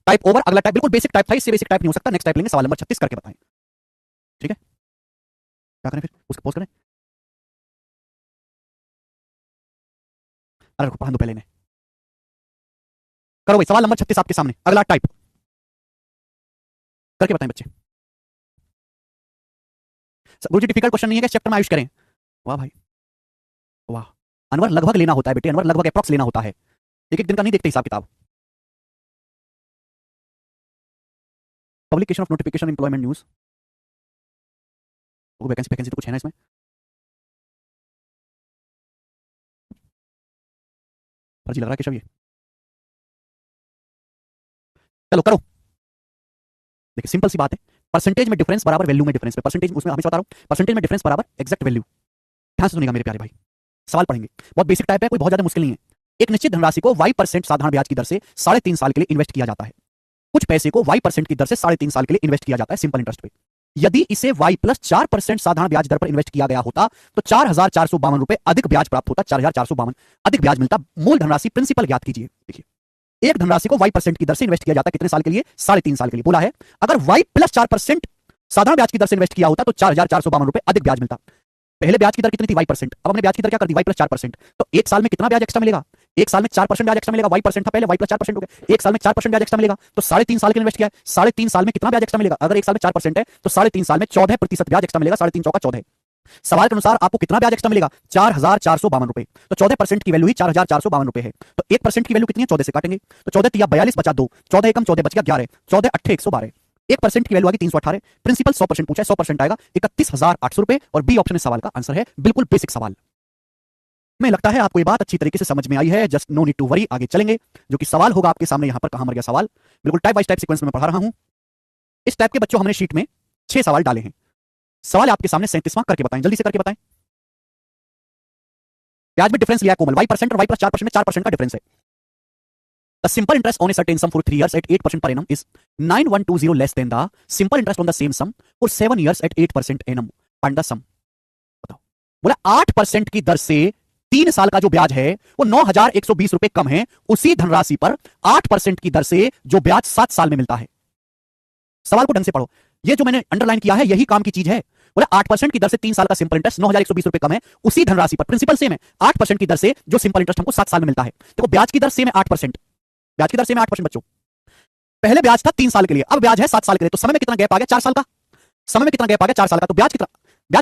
टाइप ओवर। अगला टाइप बिल्कुल बेसिक टाइप था, इससे बेसिक टाइप नहीं हो सकता। नेक्स्ट टाइप लेंगे, सवाल नंबर 36 करके बताएं। ठीक है, क्या करें फिर? उसको पोस्ट करें। अरे पढ़ा दो पहले ने। करो भाई, सवाल नंबर 36 आपके सामने, अगला टाइप करके बताएं बच्चे। गुरुजी डिफिकल्ट क्वेश्चन नहीं है कि चैप्टर में आयुष करें? वाह भाई वाह। अनवर लगभग लेना होता है बेटे, अनवर लगभग अप्रॉक्स लेना होता है, एक एक दिन का नहीं देखते हिसाब किताब। Publication of notification employment news, vacancy vacancy तो कुछ है ना इसमें? फर्जी लग रहा है केशव ये। चलो करो। देखिए सिंपल सी बात है, परसेंटेज में डिफरेंस बराबर वैल्यू में डिफरेंस। परसेंटेज उसमें हमेशा बता रहा हूं, परसेंटेज में डिफरेंस बराबर एग्जैक्ट वैल्यू। ध्यान से सुनिएगा मेरे प्यारे भाई, सवाल पढ़ेंगे, बहुत बेसिक टाइप है, कोई बहुत ज्यादा मुश्किल नहीं है। एक निश्चित धनराशि को y% साधारण ब्याज की दर से 3.5 साल के लिए इन्वेस्ट किया जाता है। कुछ पैसे को y% की दर से 3.5 साल के लिए इन्वेस्ट किया जाता है सिंपल इंटरेस्ट पे। यदि इसे y प्लस 4% साधारण ब्याज दर पर इन्वेस्ट किया गया होता तो 4,452 रुपए अधिक ब्याज प्राप्त होता, 4,452 अधिक ब्याज मिलता। मूल धनराशि प्रिंसिपल ज्ञात कीजिए। देखिए, एक धनराशि को y% की दर से इन्वेस्ट किया जाता, कितने साल के लिए? 3.5 साल के लिए। बोला है अगर y प्लस 4% साधारण ब्याज की दर से इन्वेस्ट किया होता तो 4,452 रुपए अधिक ब्याज मिलता। पहले ब्याज की दर कितनी थी? y%। अब हमने ब्याज की दर क्या कर दी? y plus 4%। तो एक साल में कितना ब्याज एक्स्ट्रा मिलेगा? एक साल में 4% ब्याज एक्स्ट्रा मिलेगा। y% था पहले, y प्लस 4% हो गया, एक साल में 4% ब्याज एक्स्ट्रा मिलेगा। तो 3.5 साल के इन्वेस्ट किया है, 3.5 साल में कितना ब्याज एक्स्ट्रा मिलेगा? अगर एक साल में 4% है तो 3.5 साल में 14% ब्याज एक्स्ट्रा मिलेगा। 3.5 चौका 14। सवाल के अनुसार आपको कितना ब्याज एक्स्ट्रा मिलेगा? 4,452 रुपए। तो 14% की वैल्यू ही 4,452 रुपए है। तो 1% की वैल्यू कितनी है? 14 से काटेंगे तो 14 तिया 42 बचा 2, 14 एकम 14 बच गया 11, 14 अट्ठे 112। 1% की वैल्यू आ गई 318। प्रिंसिपल 100% पूछा है, 100% आएगा 31,800 रुपए। और बी ऑप्शन इस सवाल का आंसर है। बिल्कुल बेसिक सवाल। मैं लगता है आपको ये बात अच्छी तरीके से समझ में आई है। Just no need to worry. आगे चलेंगे, जो कि सवाल होगा आपके सामने। यहां पर कहां मर गया सवाल? बिल्कुल टाइप बाय टाइप सीक्वेंस में मैं पढ़ा रहा हूं। इस टाइप के बच्चों हमने शीट में 6 सवाल डाले हैं। सवाल आपके सामने 37वां करके बताएं, जल्दी से करके बताएं। ब्याज में डिफरेंस लिया है कोमल, y% और y प्लस 4% में 4% का डिफरेंस है। The simple interest on a certain sum for 3 years at 8% per annum is 9120 less than the simple interest on the same sum for 7 years at 8% annum. Find the sum. बताओ। बोला 8% की दर से 3 साल का जो ब्याज है वो 9,120 रुपए कम है, उसी धनराशि पर 8% की दर से जो ब्याज 7 साल में मिलता है। सवाल को ढंग से पढ़ो। ये जो मैंने अंडरलाइन किया है यही काम की चीज है। बोले 8% की दर से 3 साल का सिंपल इंटरेस्ट 9,120 रुपए कम है, उसी धनराशि पर प्रिंसिपल सेम है। 8% की दर से जो सिंपल इंटरेस्ट हमको 7 साल में मिलता है। देखो ब्याज की दर सेम है 8%, ब्याज की दर सेम है 8% बच्चों। पहले ब्याज था 3 साल के लिए, अब ब्याज है 7 साल के लिए। तो समय में कितना गैप आ गया? 4 साल का। समय में कितना गैप आ गया? 4 साल का। तो ब्याज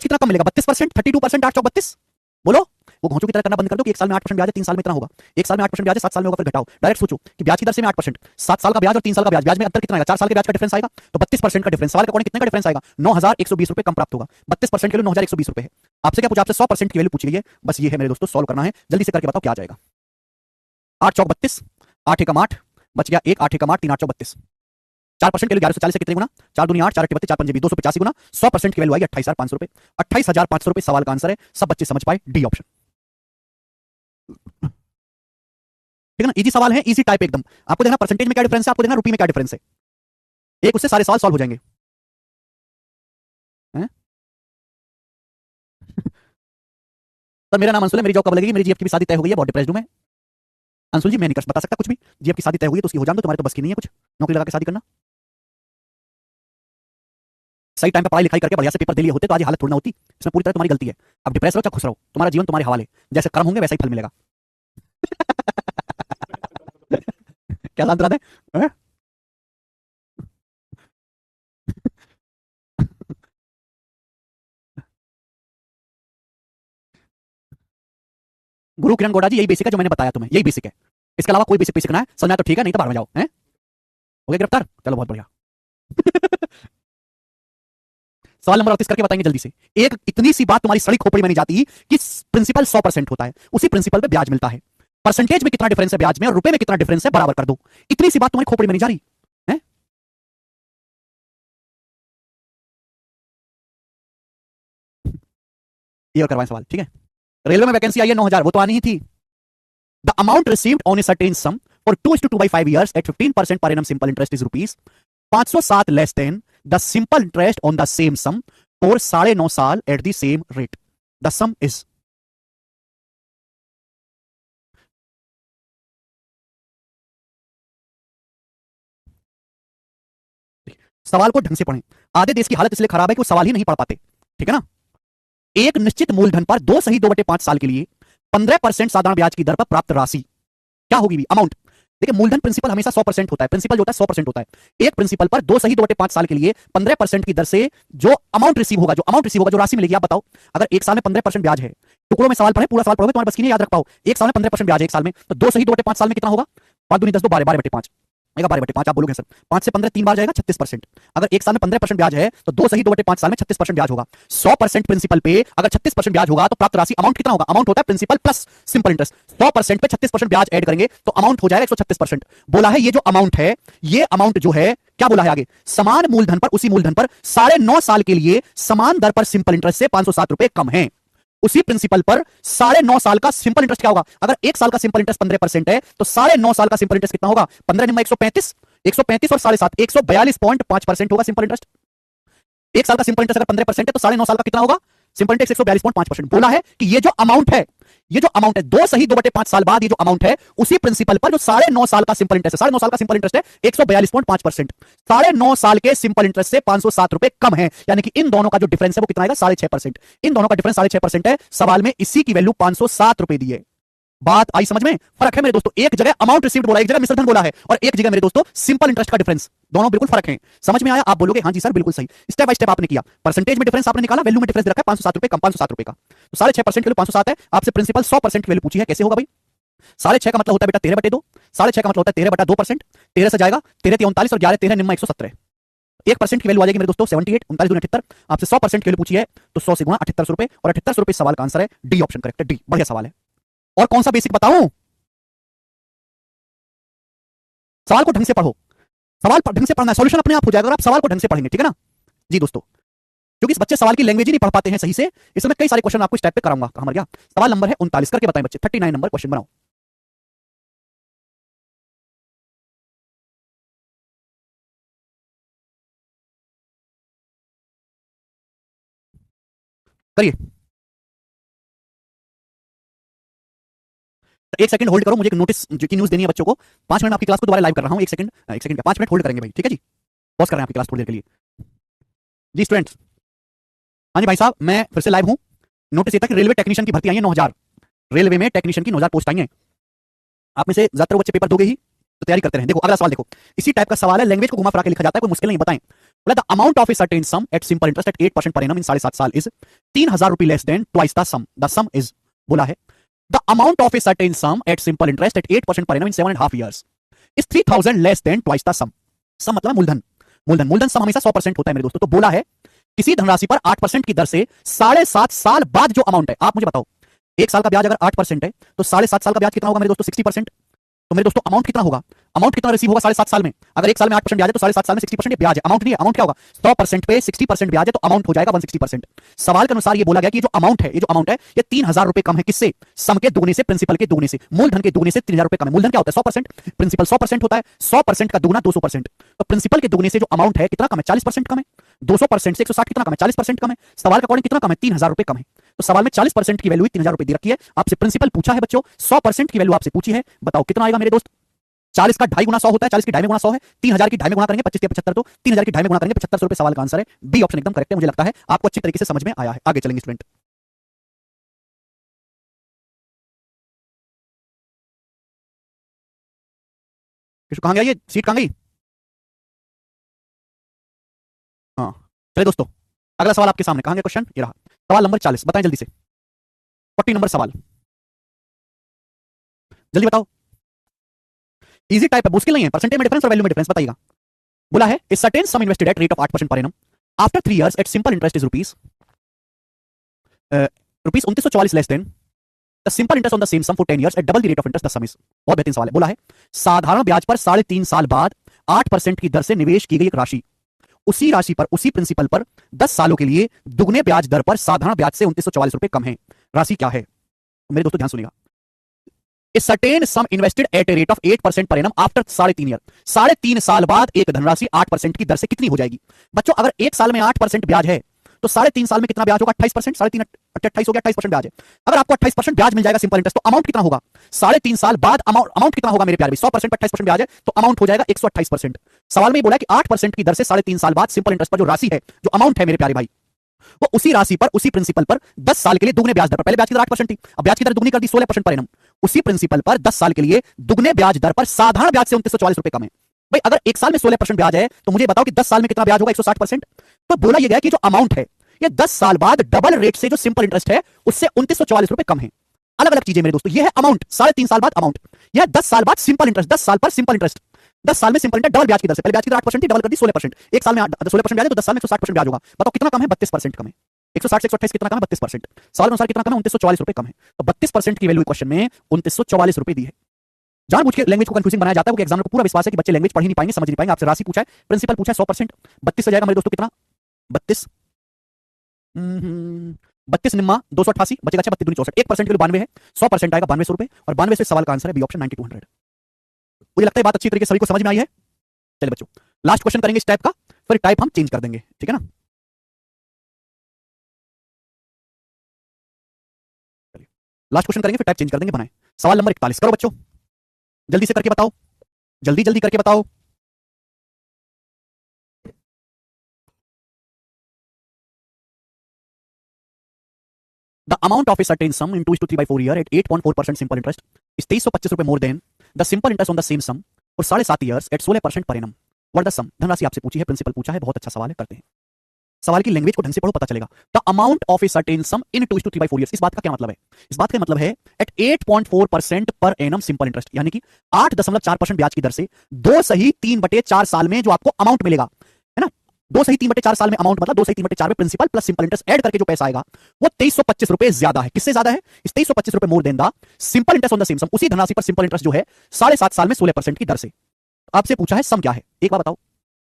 कितना कम मिलेगा? 32%, 32%, 8 चौक 32। बोलो, वो घोंचों की तरह करना बंद कर दो कि एक साल में 8% ब्याज है, 3 साल में इतना होगा। एक साल में 8% ब्याज है, 7 साल में होगा, फिर घटाओ। डायरेक्ट सोचो कि ब्याज की दर से में 8%, 7 साल का ब्याज और 3 साल का ब्याज में अंतर कितना आएगा? 4 साल के ब्याज का डिफरेंस आएगा, तो 32% का डिफरेंस। सवाल के अकॉर्डिंग कितने का डिफरेंस आएगा? 9,120 रुपए कम प्राप्त होगा। 32% के लिए 9,120 रुपए है। आपसे क्या पूछा? आपसे 100% की वैल्यू पूछी गई है। बस ये है मेरे दोस्तों, सॉल्व करना है। जल्दी से करके बताओ क्या आ जाएगा। 8 चौक 32, 8 एकम 8 बच गया 1, 8 एकम 8, 3 8 चौक 32। 4% के लिए 1140 से कितने गुना? 4 दूनी 8, 4 32, 4 पंजे 20, 285 गुना। 100% की वैल्यू आई 28,500 रुपए। 28,500 रुपए सवाल का आंसर है। सब बच्चे समझ पाए, डी ऑप्शन। ठीक है ना? इजी सवाल है, इजी टाइप एकदम। आपको देखना परसेंटेज में क्या डिफरेंस है, आपको देखना रुपये में क्या डिफरेंस है। एक उससे सारे सवाल सॉल्व हो जाएंगे। तो मेरा नाम अंशुल है, मेरी जॉब कब लगेगी? मेरी जीएफ की भी शादी तय हो गई है, बहुत डिप्रेस्ड हूं मैं। अंशुल जी मैं नहीं कर बता सकता कुछ भी। जीएफ की शादी तय हो गई तो उसकी हो जान दो, तुम्हारे तो बस की नहीं है कुछ नौकरी लगा के शादी करना। सही टाइम पे पढ़ाई लिखाई करके बढ़िया से पेपर दे लिए होते तो आज हालत थोड़ी ना होती। इसमें पूरी तरह तुम्हारी गलती है। अब डिप्रेस रहो चाहे खुश रहो, तुम्हारा जीवन तुम्हारे हवाले। जैसे कर्म होंगे वैसा ही फल मिलेगा। क्या शांत रहते हैं? गुरु किरण गौड़ा जी, यही बेसिक है जो मैंने बताया तुम्हें, यही बेसिक है। इसके अलावा कोई बेसिक सीखना है समझना है तो ठीक है, नहीं तो बाहर में जाओ। हैं हो गया गिरफ्तार? चलो बहुत बढ़िया। सवाल नंबर 38 करके बताएंगे जल्दी से। एक इतनी सी बात तुम्हारी सड़ी खोपड़ी में नहीं जाती कि प्रिंसिपल 100% होता है, उसी प्रिंसिपल पे ब्याज मिलता है। परसेंटेज में कितना डिफरेंस है ब्याज में और रुपए में कितना डिफरेंस है बराबर कर दो। इतनी सी बात तुम्हारी खोपड़ी में नहीं जा रही है। ये और करवाएं सवाल, ठीक है। रेलवे में वैकेंसी आई है 9,000, वो तो आनी ही थी। The amount received on A certain some for 2:2/5 years at 15% per annum simple interest is rupees 507 less than the simple interest on the same sum for 9.5 साल at the same rate. The sum is सवाल को ढंग से पढ़ें। आधे देश की हालत इसलिए खराब है कि वो सवाल ही नहीं पढ़ पाते, ठीक है ना। एक निश्चित मूलधन पर 2 सही 2/5 साल के लिए 15% साधारण ब्याज की दर पर प्राप्त राशि क्या होगी? अमाउंट। देखिए मूलधन प्रिंसिपल हमेशा 100% होता है, प्रिंसिपल जो होता है 100% होता है। एक प्रिंसिपल पर 2 सही 2/5 साल के लिए 15% की दर से जो अमाउंट रिसीव होगा, जो राशि मिलेगी, आप बताओ। अगर एक साल में 15% ब्याज है, टुकड़ों में सवाल पढ़े, पूरा सवाल पढ़ोगे तुम्हारे बस की नहीं याद रख पाओ। एक साल में 15% ब्याज है, एक साल में, तो 2 सही 2/5 साल में कितना होगा? 5 दूनी 10, 2 12, 12/5 12/5 आप बोलोगे सर 5 से 15 3 बार जाएगा 36%। अगर एक साल में 15% ब्याज है तो 2 सही 2/5 साल में 36% ब्याज होगा। 100% प्रिंसिपल पे अगर 36% ब्याज होगा तो प्राप्त राशि अमाउंट कितना होगा? अमाउंट होता है प्रिंसिपल प्लस सिंपल इंटरेस्ट। 100% पे 36% ब्याज ऐड करेंगे तो अमाउंट हो जाएगा 136%। बोला है ये जो अमाउंट है, ये अमाउंट जो है क्या बोला है आगे? समान मूलधन पर, उसी मूलधन पर 9.5 साल के लिए समान दर पर सिंपल इंटरेस्ट से 507 रुपए कम है। उसी प्रिंसिपल पर 9.5 साल का सिंपल इंटरेस्ट क्या होगा? अगर एक साल का सिंपल इंटरेस्ट 15% है तो 9.5 साल का सिंपल इंटरेस्ट कितना होगा? 15 × 135 135 और 7.5 142.5% होगा सिंपल इंटरेस्ट। एक साल का सिंपल इंटरेस्ट अगर 15% है तो 9.5 साल का कितना होगा? Simple interest 142.5%। बोला है कि ये जो अमाउंट है, ये जो अमाउंट है 2 सही 2/5 साल बाद ये जो अमाउंट है उसी प्रिंसिपल पर जो 9.5 साल का सिंपल इंटरेस्ट है, 9.5 साल का सिंपल इंटरेस्ट है 142.5%। 9.5 साल के सिंपल इंटरेस्ट से 507 रुपए कम है, यानी कि इन दोनों का जो डिफरेंस है वो कितना आएगा? 6.5%। इन दोनों का डिफरेंस 6.5% है। सवाल में इसी की वैल्यू 507 रुपए दी है। बात आई समझ में? फर्क है मेरे दोस्तों, एक जगह अमाउंट रिसीव्ड बोला, एक जगह मिश्रधन बोला है, और एक जगह मेरे दोस्तों सिंपल इंटरेस्ट का डिफरेंस। दोनों बिल्कुल फर्क है। समझ में आया? आप बोलोगे हाँ जी सर बिल्कुल सही। स्टेप बाय स्टेप आपने किया, परसेंटेज में डिफरेंस आपने निकाला, वैल्यू में डिफरेंस दे रखा है 507 रुपए कम, 507 रुपए का, तो 6.5% की वैल्यू 507 है। आपसे प्रिंसिपल 100% की वैल्यू पूछी है, कैसे होगा भाई? 6.5 का मतलब होता है बेटा 13/2, 6.5 का मतलब होता है 13/2%। 13 से जाएगा 13 39 और 11 13 निम्मा 117। 1% की वैल्यू आ जाएगी मेरे दोस्तों 78, 39 दूनी 78। आपसे 100% की वैल्यू पूछी है तो 100 से गुणा 78 रुपए, और 78 रुपए सवाल का आंसर है डी ऑप्शन करेक्ट है, डी। बढ़िया सवाल है। और कौन सा बेसिक बताऊं? सवाल को ढंग से पढ़ो, सवाल ढंग से पढ़ना है, सॉल्यूशन अपने आप हो जाएगा अगर आप सवाल को ढंग से पढ़ेंगे, ठीक है ना जी दोस्तों? क्योंकि इस बच्चे सवाल की लैंग्वेज ही नहीं पढ़ पाते हैं सही से, इसमें कई सारे क्वेश्चन आपको इस टाइप पे कराऊंगा। कहां मर गया? सवाल नंबर है 39, करके बताएं बच्चे। 39 नंबर क्वेश्चन बनाओ। करिए। एक सेकंड होल्ड करो, मुझे एक नोटिस की न्यूज देनी है बच्चों को। 5 मिनट आपकी क्लास को दोबारा लाइव कर रहा हूं। एक सेकंड, 5 मिनट होल्ड करेंगे भाई, ठीक है जी? पॉज कर रहे हैं आपकी क्लास थोड़ी देर के लिए जी स्टूडेंट्स। हाँ जी भाई साहब, मैं फिर से लाइव हूं। नोटिस ये था कि रेलवे टेक्नीशियन की भर्ती आई है 9,000। रेलवे में टेक्नीशियन की 9,000 पोस्ट आई है। आप में से ज्यादातर बच्चे पेपर दोगे ही, तो तैयारी करते रहें। देखो अगला सवाल देखो, इसी टाइप का सवाल है, लैंग्वेज को घुमा फिरा के लिखा जाता है, कोई मुश्किल नहीं। बताएं, बोला the amount of a certain sum at simple interest at 8% per annum in 7.5 साल इज 3,000 रुपए less than twice the sum is. बोला है the amount of a certain sum at simple interest at 8% per annum in 7.5 years is 3,000 less than twice the sum. Sum मतलब मूलधन, मूलधन मूलधन सम हमेशा 100% होता है मेरे दोस्तों। तो बोला है किसी धनराशि पर 8% की दर से 7.5 साल बाद जो अमाउंट है, आप मुझे बताओ, एक साल का ब्याज अगर 8% है तो 7.5 साल का ब्याज कितना होगा मेरे दोस्तों? 60%। तो मेरे दोस्तों अमाउंट कितना होगा? अमाउंट कितना रिसीव होगा 7.5 साल में? अगर एक साल में 8% ब्याज है तो 7.5 साल में 60% ब्याज है, अमाउंट नहीं है। अमाउंट क्या होगा? 100% पे 60% ब्याज है तो अमाउंट हो जाएगा 160%। सवाल के अनुसार ये बोला गया कि जो अमाउंट है, ये जो अमाउंट है ये 3,000 रुपए कम है। किससे? सम के दुगने से, प्रिंसिपल के दुगने से, मूलधन के दुगने से 3,000 रुपए कम है। मूलधन क्या होता है? 100%, प्रिंसिपल 100% होता है। 100% का दुगना 200%। तो प्रिंसिपल के दुगने से जो अमाउंट है कितना कम है? 40% कम है। 200% से 160 कितना कम है? 40% कम है। सवाल के अकॉर्डिंग कितना कम है? 3,000 रुपए कम है। तो सवाल में 40% की वैल्यू 3,000 रुपए दी रखी है। आपसे प्रिंसिपल पूछा है बच्चों, 100% की वैल्यू आपसे पूछी है, बताओ कितना आएगा मेरे दोस्त? 40 का 2.5 गुना 100 होता है, 40 की 2.5 में गुना 100 है, 3,000 की 2.5 में गुना करेंगे 25 के 75, तो 3,000 की 2.5 में गुना करेंगे 75 रुपए। सवाल का आंसर है बी ऑप्शन एकदम करेक्ट है। मुझे लगता है आपको अच्छी तरीके से समझ में आया है। आगे चलेंगे स्टूडेंट। किशु कहां गया? ये सीट कहां गई? हाँ चलिए दोस्तों, अगला सवाल आपके सामने। कहां गया क्वेश्चन? ये रहा सवाल नंबर 40। बताएं जल्दी से, 40 नंबर सवाल, जल्दी बताओ। इजी टाइप है, मुश्किल नहीं है। परसेंटेज में डिफरेंस और वैल्यू में डिफरेंस बताइएगा। बोला है a certain sum invested at rate of 8% per annum after 3 years at simple interest is rupees 2944 less than the simple interest on the same sum for 10 years at double the rate of interest the sum is. बहुत बेहतरीन सवाल है। बोला है साधारण ब्याज पर 3.5 साल बाद 8% की दर से निवेश की गई एक राशि, उसी राशि पर, उसी प्रिंसिपल पर 10 सालों के लिए दुगने ब्याज दर पर साधारण ब्याज से 2944 रुपए कम है। राशि क्या है? मेरे दोस्तों ध्यान सुनिएगा। A certain sum invested at a rate of 8% per annum after 3.5 year, 3.5 साल बाद एक धनराशि 8% की दर से कितनी हो जाएगी? बच्चों अगर एक साल में 8% ब्याज है तो 3.5 साल में कितना ब्याज होगा? 28%। 3.5 28 हो गया, 28% ब्याज है। अगर आपको 28% ब्याज मिल जाएगा सिंपल इंटरेस्ट, तो अमाउंट कितना होगा? 3.5 साल बाद अमाउंट कितना होगा मेरे प्यारे भाई? 100% पर 28% ब्याज है तो अमाउंट हो जाएगा 128%। सवाल में बोला कि 8% की दर से 3.5 साल बाद सिंपल इंटरेस्ट पर जो राशि है, जो अमाउंट है मेरे प्यारे भाई, वो उसी राशि पर, उसी प्रिंसिपल पर 10 साल के लिए दुगने ब्याज दर पर, पहले ब्याज की दर 8% थी, अब ब्याज की दर दुगनी कर दी 16% पर एनम, उसी प्रिंसिपल पर 10 साल के लिए दुगने ब्याज दर पर साधारण ब्याज से 2944 रुपए कम है। भाई अगर एक साल में 16% ब्याज है तो मुझे बताओ कि 10 साल में कितना ब्याज होगा? 160%। तो बोला यह गया कि जो अमाउंट है ये 10 साल बाद डबल रेट से जो सिंपल इंटरेस्ट है उससे 2944 रुपए कम है। अलग अलग चीजें मेरे दोस्तों। यह है अमाउंट 3.5 साल बाद अमाउंट, यह 10 साल बाद सिंपल इंटरेस्ट, 10 साल पर सिंपल इंटरेस्ट, 10 साल में सिंपल इंटरेस्ट डबल ब्याज की दर से, पहले ब्याज की दर 8% थी, डबल कर दी 16%। एक साल में 16% ब्याज है तो 10 साल में 160% ब्याज होगा। बताओ कितना कम है? 32% कम है। 160 से 128 कितना कम है? 32%। सवाल अनुसार कितना कम है? 2944 रुपए कम है। तो 32% की वैल्यू क्वेश्चन में 2944 रुपए दी है। जानबूझ के लैंग्वेज को कंफ्यूजिंग बनाया जाता है, क्योंकि एग्जाम को पूरा विश्वास है कि बच्चे लैंग्वेज पढ़ ही नहीं पाएंगे, समझ नहीं पाएंगे। आपसे राशि पूछा है, प्रिंसिपल पूछा है 100%, 32 से जाएगा मेरे दोस्तों कितना? 32 32 निम्मा 288 बचेगा 32 दूनी 64। 1% के लिए 92 है, 100% आएगा 9200 रुपए, और 92 से सवाल का आंसर है बी ऑप्शन 9200। मुझे लगता है बात अच्छी तरीके से सभी को समझ में आई है। चलिए बच्चों लास्ट क्वेश्चन करेंगे इस टाइप का, फिर टाइप हम चेंज कर देंगे, ठीक है ना? लास्ट क्वेश्चन करेंगे, फिर टाइप चेंज कर देंगे, बनाए। सवाल नंबर 41 करो बच्चों, जल्दी से करके बताओ, जल्दी जल्दी करके बताओ। The amount of a certain sum in 2:3/4 year at 8.4% simple interest is 2325 रुपए more than the simple interest on the same sum और 7.5 years eight 16% per annum. What the सम? धनराशि आपसे पूछी है, प्रिंसिपल पूछा है, बहुत अच्छा सवाल है, करते हैं। सवाल की लैंग्वेज को ढंग से पढ़ो, पता चलेगा। The amount of a certain sum in 2:3/4 years, इस बात का क्या मतलब है? इस बात का मतलब है eight 8.4% per annum simple interest, यानी कि 8.4% ब्याज की दर से 2/3/4 साल में जो आपको अमाउंट मिलेगा, है ना, 2/3/4 साल में अमाउंट, मतलब 2/3/4 में principal plus simple interest add करके जो पैसा आएगा वो 2325 रुपए ज्यादा है। किससे ज्यादा है? इस 2325 रुपए more than the simple interest on the same sum, उसी धनराशि पर सिंपल इंटरेस्ट जो है 7.5 साल में 16% की दर से। आपसे पूछा है सम क्या है, एक बार बताओ।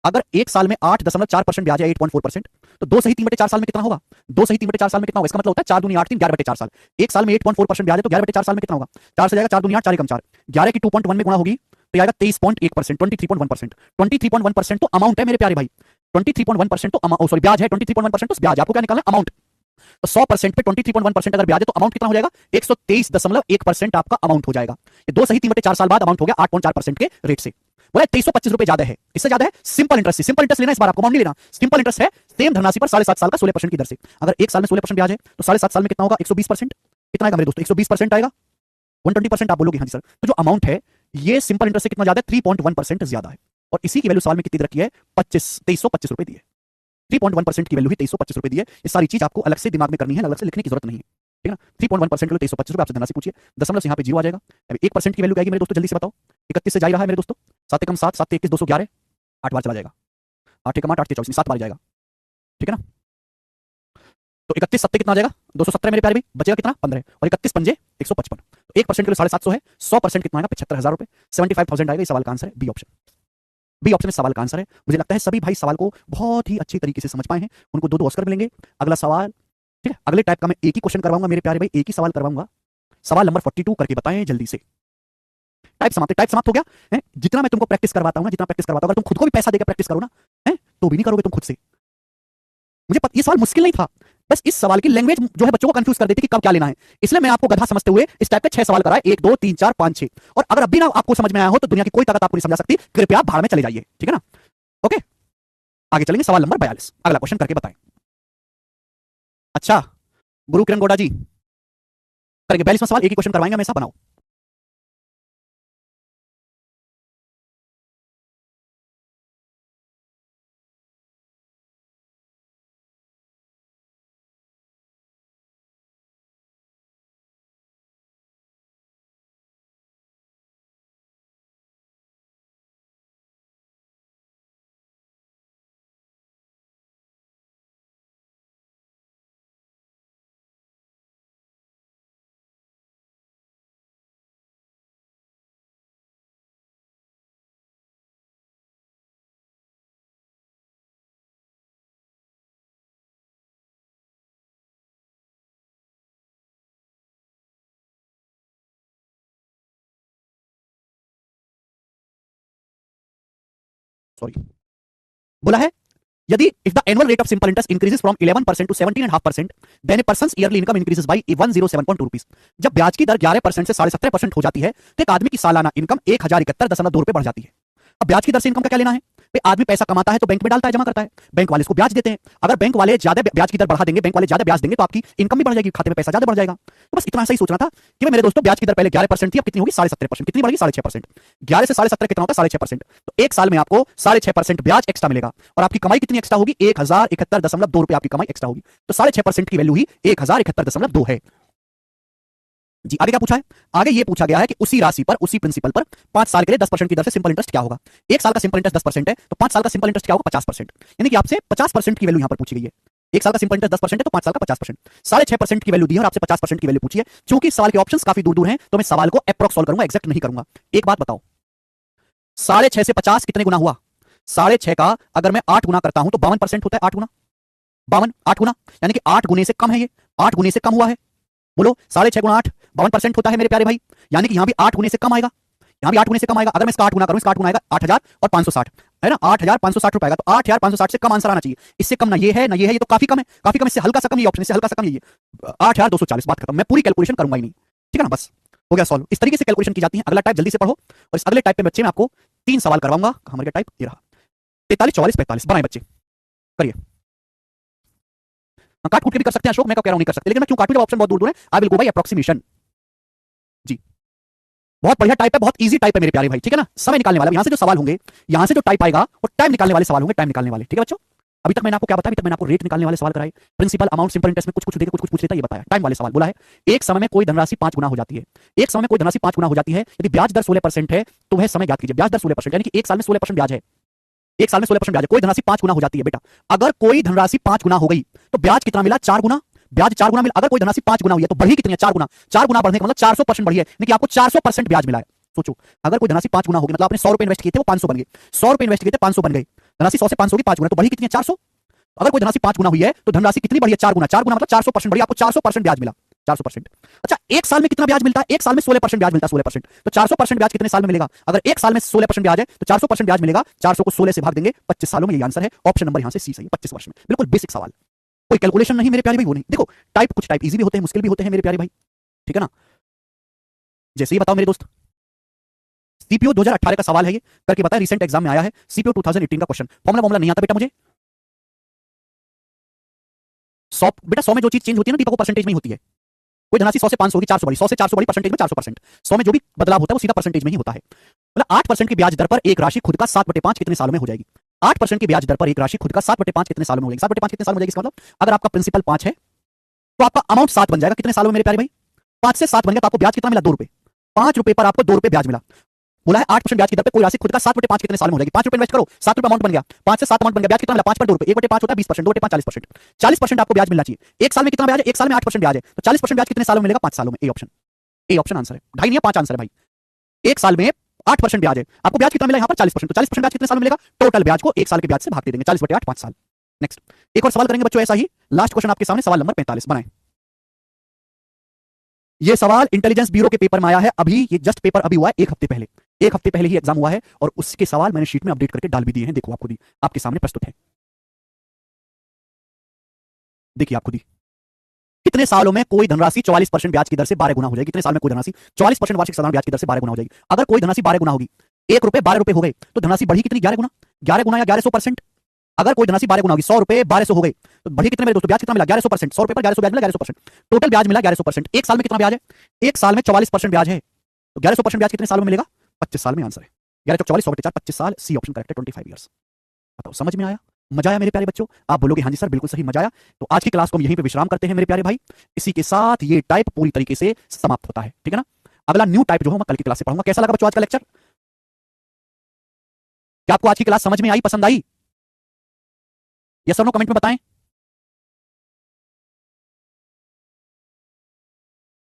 अगर एक साल में 8.4% ब्याज है, 8.4%, तो 2/3/4 साल में कितना होगा? 2/3/4 साल में कितना होगा? इसका मतलब होता है 4 दूनी 8, 3 11/4 साल। एक साल में 8.4% ब्याज है तो 11/4 साल में कितना होगा? 4 से जाएगा, 4 दूनी 8, 4 एकम 4, 11 की 2.1 में गुणा होगी तो आएगा 23.1%, 23.1%। 23.1% तो अमाउंट है मेरे प्यारे भाई, 23.1% तो सॉरी ब्याज है, 23.1% तो ब्याज। आपको क्या निकालना है? अमाउंट। तो 100% पे 23.1% अगर ब्याज है तो अमाउंट कितना हो जाएगा? 123.1% आपका अमाउंट हो जाएगा। ये 2/3/4 साल बाद अमाउंट हो गया 8.4% के रेट से। बोला 2325 रुपए ज्यादा है, इससे ज्यादा है सिंपल इंटरेस्ट से। सिंपल इंटरेस्ट लेना, इस बार आपको अमाउंट नहीं लेना, सिंपल इंटरेस्ट है सेम धनराशि पर 7.5 साल का 16% की दर से। अगर एक साल में 16% ब्याज है तो 7.5 साल में कितना होगा? 120%। कितना आएगा मेरे दोस्तों? 120% आएगा। 120% आप बोलोगे हाँ जी सर। तो जो अमाउंट है ये सिंपल इंटरेस्ट से कितना ज्यादा है? 3.1% ज्यादा है। और इसी की वैल्यू सवाल में कितनी रखी है? 2325 रुपए दी है। 3.1% की वैल्यू ही 2325 रुपए दी है। ये सारी चीज आपको अलग से दिमाग में करनी है, अलग से लिखने की जरूरत नहीं है, ठीक है ना। 3.1% के लिए 2325 रुपए आपसे धनराशि पूछिए, दशमलव से यहाँ पे जीरो आ जाएगा। अभी 1% की वैल्यू क्या आएगी मेरे दोस्तों? जल्दी से बताओ। 31 से जा रहा है मेरे दोस्तों, 7 एकम 7, 7 21 211, 8 बार चला जाएगा, 8 एकम 8, 8 24, 7 बार जाएगा, ठीक है ना। तो 31 सत्ते कितना आ जाएगा? 217 मेरे प्यारे भाई, बचेगा कितना? 15, और 31 पंजे 155। तो 1% के लिए 750 है, 100% कितना आएगा? 75,000 रुपए, 75,000 आएगा। इस सवाल का आंसर है बी ऑप्शन। बी ऑप्शन में सवाल का आंसर है। मुझे लगता है सभी भाई सवाल को बहुत ही अच्छी तरीके से समझ पाए हैं, उनको 2-2 ऑस्कर मिलेंगे। अगला सवाल, ठीक है, अगले टाइप का मैं एक ही क्वेश्चन करवाऊंगा मेरे प्यारे भाई, एक ही सवाल करवाऊंगा। सवाल नंबर 42 करके बताएं जल्दी से। टाइप समाप्त हो गया है। जितना मैं तुमको प्रैक्टिस करवाता हूं ना, जितना प्रैक्टिस करवाता हूं, अगर तुम खुद को भी पैसा देकर प्रैक्टिस करो ना, है तो भी नहीं करोगे तुम खुद से। मुझे ये सवाल मुश्किल नहीं था, बस इस सवाल की लैंग्वेज जो है बच्चों को कंफ्यूज कर देती कि कब क्या लेना है, इसलिए मैं आपको गधा समझते हुए इस टाइप के 6 सवाल कराए, 1 2 3 4 5 6। और अगर अभी ना आपको समझ में आया हो तो दुनिया की कोई ताकत आपको नहीं समझा सकती, कृपया आप भाड़ में चले जाइए, ठीक है ना। ओके, आगे चलेंगे। सवाल नंबर 42, अगला क्वेश्चन करके बताएं। अच्छा गुरु किरण गौड़ा जी करेंगे 42वां सवाल, एक ही क्वेश्चन करवाएंगे हमेशा, बनाओ। सॉरी, बोला है यदि if the annual rate of simple interest increases from 11% to 17.5%, then a person's yearly income increases by 107.2 rupees। जब ब्याज की दर 11% से 17.5% हो जाती है तो एक आदमी की सालाना इनकम 1071.2 रुपए बढ़ जाती है। अब ब्याज की दर से इनकम का क्या लेना है? भाई आदमी पैसा कमाता है तो बैंक में डालता है, जमा करता है, बैंक वाले इसको ब्याज देते हैं। अगर बैंक वाले ज्यादा ब्याज की दर बढ़ा देंगे, बैंक वाले ज्यादा ब्याज देंगे तो आपकी इनकम भी बढ़ जाएगी, खाते में पैसा ज्यादा बढ़ जाएगा। तो बस इतना सही सोचना था कि भाई मेरे दोस्तों ब्याज की दर पहले 11% थी, अब कितनी होगी? 17.5%। कितनी बढ़ेगी? 6.5%। 11 से 17.5 कितना होता है? 6.5%। तो एक साल में आपको 6.5% ब्याज एक्स्ट्रा मिलेगा और आपकी कमाई कितनी एक्स्ट्रा होगी? 1071.2 रुपए आपकी कमाई एक्स्ट्रा होगी। तो 6.5% की वैल्यू ही 1071.2 है जी। आगे क्या पूछा है? आगे ये पूछा गया है कि उसी राशि पर, उसी प्रिंसिपल पर 5 साल के लिए 10% की दर से सिंपल इंटरेस्ट क्या होगा? एक साल का सिंपल इंटरेस्ट 10% है तो 5 साल का सिंपल इंटरेस्ट क्या होगा? 50%। यानी कि आपसे 50% की वैल्यू यहां पर पूछी गई है। एक साल का सिंपल इंटरेस्ट 10% है तो 5 साल का 50%। 6.5% की वैल्यू दी है और आपसे 50% की वैल्यू पूछी है। चूंकि सवाल के ऑप्शंस काफी दूर दूर हैं तो मैं सवाल को अप्रॉक्स सॉल्व करूंगा, एग्जैक्ट नहीं करूंगा। एक बात बताओ, 6.5 से 50 कितने गुना हुआ? 6.5 का अगर मैं 8 गुना करता हूं तो 52% होता है। 8 गुना 52, 8 गुना, यानी कि 8 गुने से कम है, ये 8 गुने से कम हुआ है। बोलो 6.5 गुना 8 52% होता है मेरे प्यारे भाई, यानी कि यहां भी 8 गुने से कम आएगा, यहां भी 8 गुने से कम आएगा। अगर मैं इसका 8 गुना करूं, इसका 8 गुना आएगा 8,000 और 560। है ना, 8,560 रुपए आएगा। तो 8,560 से कम आंसर आना चाहिए, इससे कम ना ये है ना ये है, ये तो काफी कम है, काफी कम। इससे हल्का सा कम ये ऑप्शन, इससे हल्का सा कम ये 8,240। बात खत्म, मैं पूरी कैलकुलेशन करूंगा ही नहीं, ठीक है ना, बस हो गया सॉल्व। इस तरीके से कैलकुलेशन की जाती है। अगला टाइप जल्दी से पढ़ो, और इस अगले टाइप पे बच्चे मैं आपको 3 सवाल करवाऊंगा। हमारे टाइप ये रहा, 43, 44, 45 बनाए बच्चे, करिए। काट कूट के भी कर सकते हैं अशोक, मैं कह रहा हूं नहीं कर सकते, लेकिन मैं क्यों काटूं जब ऑप्शन बहुत दूर दूर है। I will go by approximation जी। बहुत बढ़िया टाइप है, बहुत इजी टाइप है मेरे प्यारे भाई, ठीक है ना। समय निकालने वाला, यहां से जो सवाल होंगे, यहां से जो टाइप आएगा वो टाइम निकालने वाले सवाल होंगे, टाइम निकालने वाले, ठीक है बच्चों। अभी तक मैंने आपको क्या बताया, अभी तक मैंने आपको रेट निकालने वाले सवाल कराए, प्रिंसिपल, अमाउंट, सिंपल इंटरेस्ट में कुछ कुछ देके कुछ कुछ पूछ लेता है, ये बताया। टाइम वाले सवाल बोला है, एक समय में कोई धनराशि 5 गुना हो जाती है। एक समय में कोई धनराशि 5 गुना हो जाती है, यदि ब्याज दर 16% है तो वह समय ज्ञात कीजिए। ब्याज दर 16%, यानी कि एक साल में 16% ब्याज है, एक साल में 16% ब्याज है। कोई धनराशि 5 गुना हो जाती है बेटा, अगर कोई धनराशि 5 गुना हो गई तो ब्याज कितना मिला, 4 गुना। ब्याज 4 गुना मिला। अगर कोई धनराशि 5 गुना हुई है तो बढ़ी कितनी है, 4 गुना। 4 गुना बढ़ने का मतलब 400% बढ़ी है, यानी कि आपको 400% ब्याज मिला है। सोचो, अगर कोई धनराशि 5 गुना होगी, मतलब आपने 100 रुपए इन्वेस्ट किए थे, वो 500 बन गए। 100 रुपए इन्वेस्ट किए थे, 500 बन गए। धनराशि 100 से 500 की 5 गुना, तो बढ़ी कितनी है, 400। अगर कोई धनराशि 5 गुना हुई है तो धनराशि कितनी बढ़ी है, 4 गुना। 4 गुना मतलब 400% बढ़ी, आपको 400% ब्याज मिला, 400%। अच्छा, एक साल में कितना ब्याज मिलता है, एक साल में 16% ब्याज मिलता है, 16%। तो 400% ब्याज कितने साल में मिलेगा, अगर एक साल में 16% ब्याज है तो 400% ब्याज मिलेगा। 400 को 16 से भाग देंगे, 25 सालों में। ये आंसर है, ऑप्शन नंबर यहां से सी सही है, 25 वर्ष में। बिल्कुल बेसिक सवाल, कोई कैलकुलेशन नहीं मेरे प्यारे भाई, वो नहीं। देखो टाइप, कुछ टाइप इजी भी होते हैं, मुश्किल भी होते हैं मेरे प्यारे भाई, ठीक है ना। जैसे ही बताओ मेरे दोस्त, सीपीओ 2018 का सवाल है ये, करके बताया, रिसेंट एग्जाम में आया है। सीपीओ 2018 का क्वेश्चन, फॉर्मुला नहीं आता बेटा मुझे। 100 बेटा, 100 में जो चीज चेंज होती है ना दीपक, वो परसेंटेज में ही होती है। कोई धनराशि 100 से 500 होगी, 400 बढ़ी, 100 से 400 बढ़ी, परसेंटेज में 400%। 100 में जो भी बदलाव होता है वो सीधा परसेंटेज में ही होता है। मतलब 8% की ब्याज दर पर एक राशि खुद का 7/5 कितने सालों में हो जाएगी। 8% की ब्याज दर पर एक राशि खुद का 7/5 कितने सालों में हो जाएगी। 7/5 कितने सालों में हो जाएगी, इसका मतलब अगर आपका प्रिंसिपल 5 है तो आपका अमाउंट 7 बन जाएगा कितने सालों में मेरे प्यारे भाई, 5 से 7 बन गया, तो आपको ब्याज कितना मिला, 2 रुपए। 5 रुपए पर आपको 2 रुपए ब्याज मिला। बोला है 8% ब्याज की दर पे कोई राशि खुद का 7/5 कितने साल में हो जाएगी। 5 रुपए इन्वेस्ट करो, 7 रुपए अमाउंट बन गया, 5 से 7 अमाउंट बन गया, ब्याज कितना मिला, 5 पर 2 रुपए, 1/5 होता है 20%, 2/5 40%। 40% आपको ब्याज मिलना चाहिए। एक साल में कितना ब्याज है, एक साल में 8% ब्याज है, तो 40% ब्याज कितने सालों में मिलेगा, 5 सालों में। A option, A option answer है, ढाई नहीं है 5 आंसर है भाई। एक साल में 8% ब्याज है, आपको ब्याज कितना मिला यहाँ पर 40%, तो 40% ब्याज कितने साल में मिलेगा, टोटल ब्याज को एक साल के ब्याज से भाग दे देंगे, 40/8 5 साल। नेक्स्ट एक और सवाल करेंगे बच्चों ऐसा ही, लास्ट क्वेश्चन आपके सामने, सवाल नंबर 45 बनाए। ये सवाल इंटेलिजेंस ब्यूरो के पेपर में आया है, अभी ये जस्ट पेपर अभी हुआ है, एक हफ्ते पहले, एक हफ्ते पहले ही एग्जाम हुआ है, और उसके सवाल मैंने शीट में अपडेट करके डाल भी दिए हैं। देखो आप खुद ही, आपके सामने प्रस्तुत है, देखिए आप खुद ही। कितने सालों में कोई धनराशि 44% ब्याज की दर से 12 गुना हो जाएगी। कितने साल में कोई धनराशि 44% वार्षिक साधारण ब्याज की दर से 12 गुना हो जाएगी। अगर कोई धनराशि 12 गुना होगी, 1 रुपए 12 रुपए हो गए, तो धनराशि बढ़ी कितनी, 11 गुना। 11 गुना या 1100%। अगर कोई धनराशि 12 गुना होगी, 100 रुपए 1200 हो गए, तो बढ़ी कितने मेरे दोस्तों, ब्याज कितना मिला, 1100%। 100 रुपए पर 1100 ब्याज मिला, 1100%। टोटल ब्याज मिला 1100%। एक साल में कितना ब्याज है, एक साल में 44% ब्याज है, तो 1100% ब्याज कितने सालों में मिलेगा, 25 साल में। आंसर है 11 44 100 4 25 साल, सी ऑप्शन करेक्ट है, 25 ईयर्स। बताओ समझ में आया, मजा आया मेरे प्यारे बच्चों। आप बोलोगे हाँ जी सर बिल्कुल सही, मजा आया। तो आज की क्लास को हम यहीं पे विश्राम करते हैं मेरे प्यारे भाई। इसी के साथ ये टाइप पूरी तरीके से समाप्त होता है, ठीक है ना। अगला न्यू टाइप जो है मैं कल की क्लास से पढ़ूंगा। कैसा लगा बच्चों आज का लेक्चर, क्या आपको आज की क्लास समझ में आई, पसंद आई, यस और नो कमेंट में बताएं।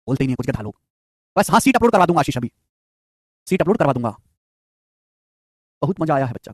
बोलते ही नहीं कुछ गधा लोग। बस हाँ, सीट अपलोड करवा दूंगा आशीष, अभी सीट अपलोड करवा दूंगा। बहुत मजा आया है बच्चा।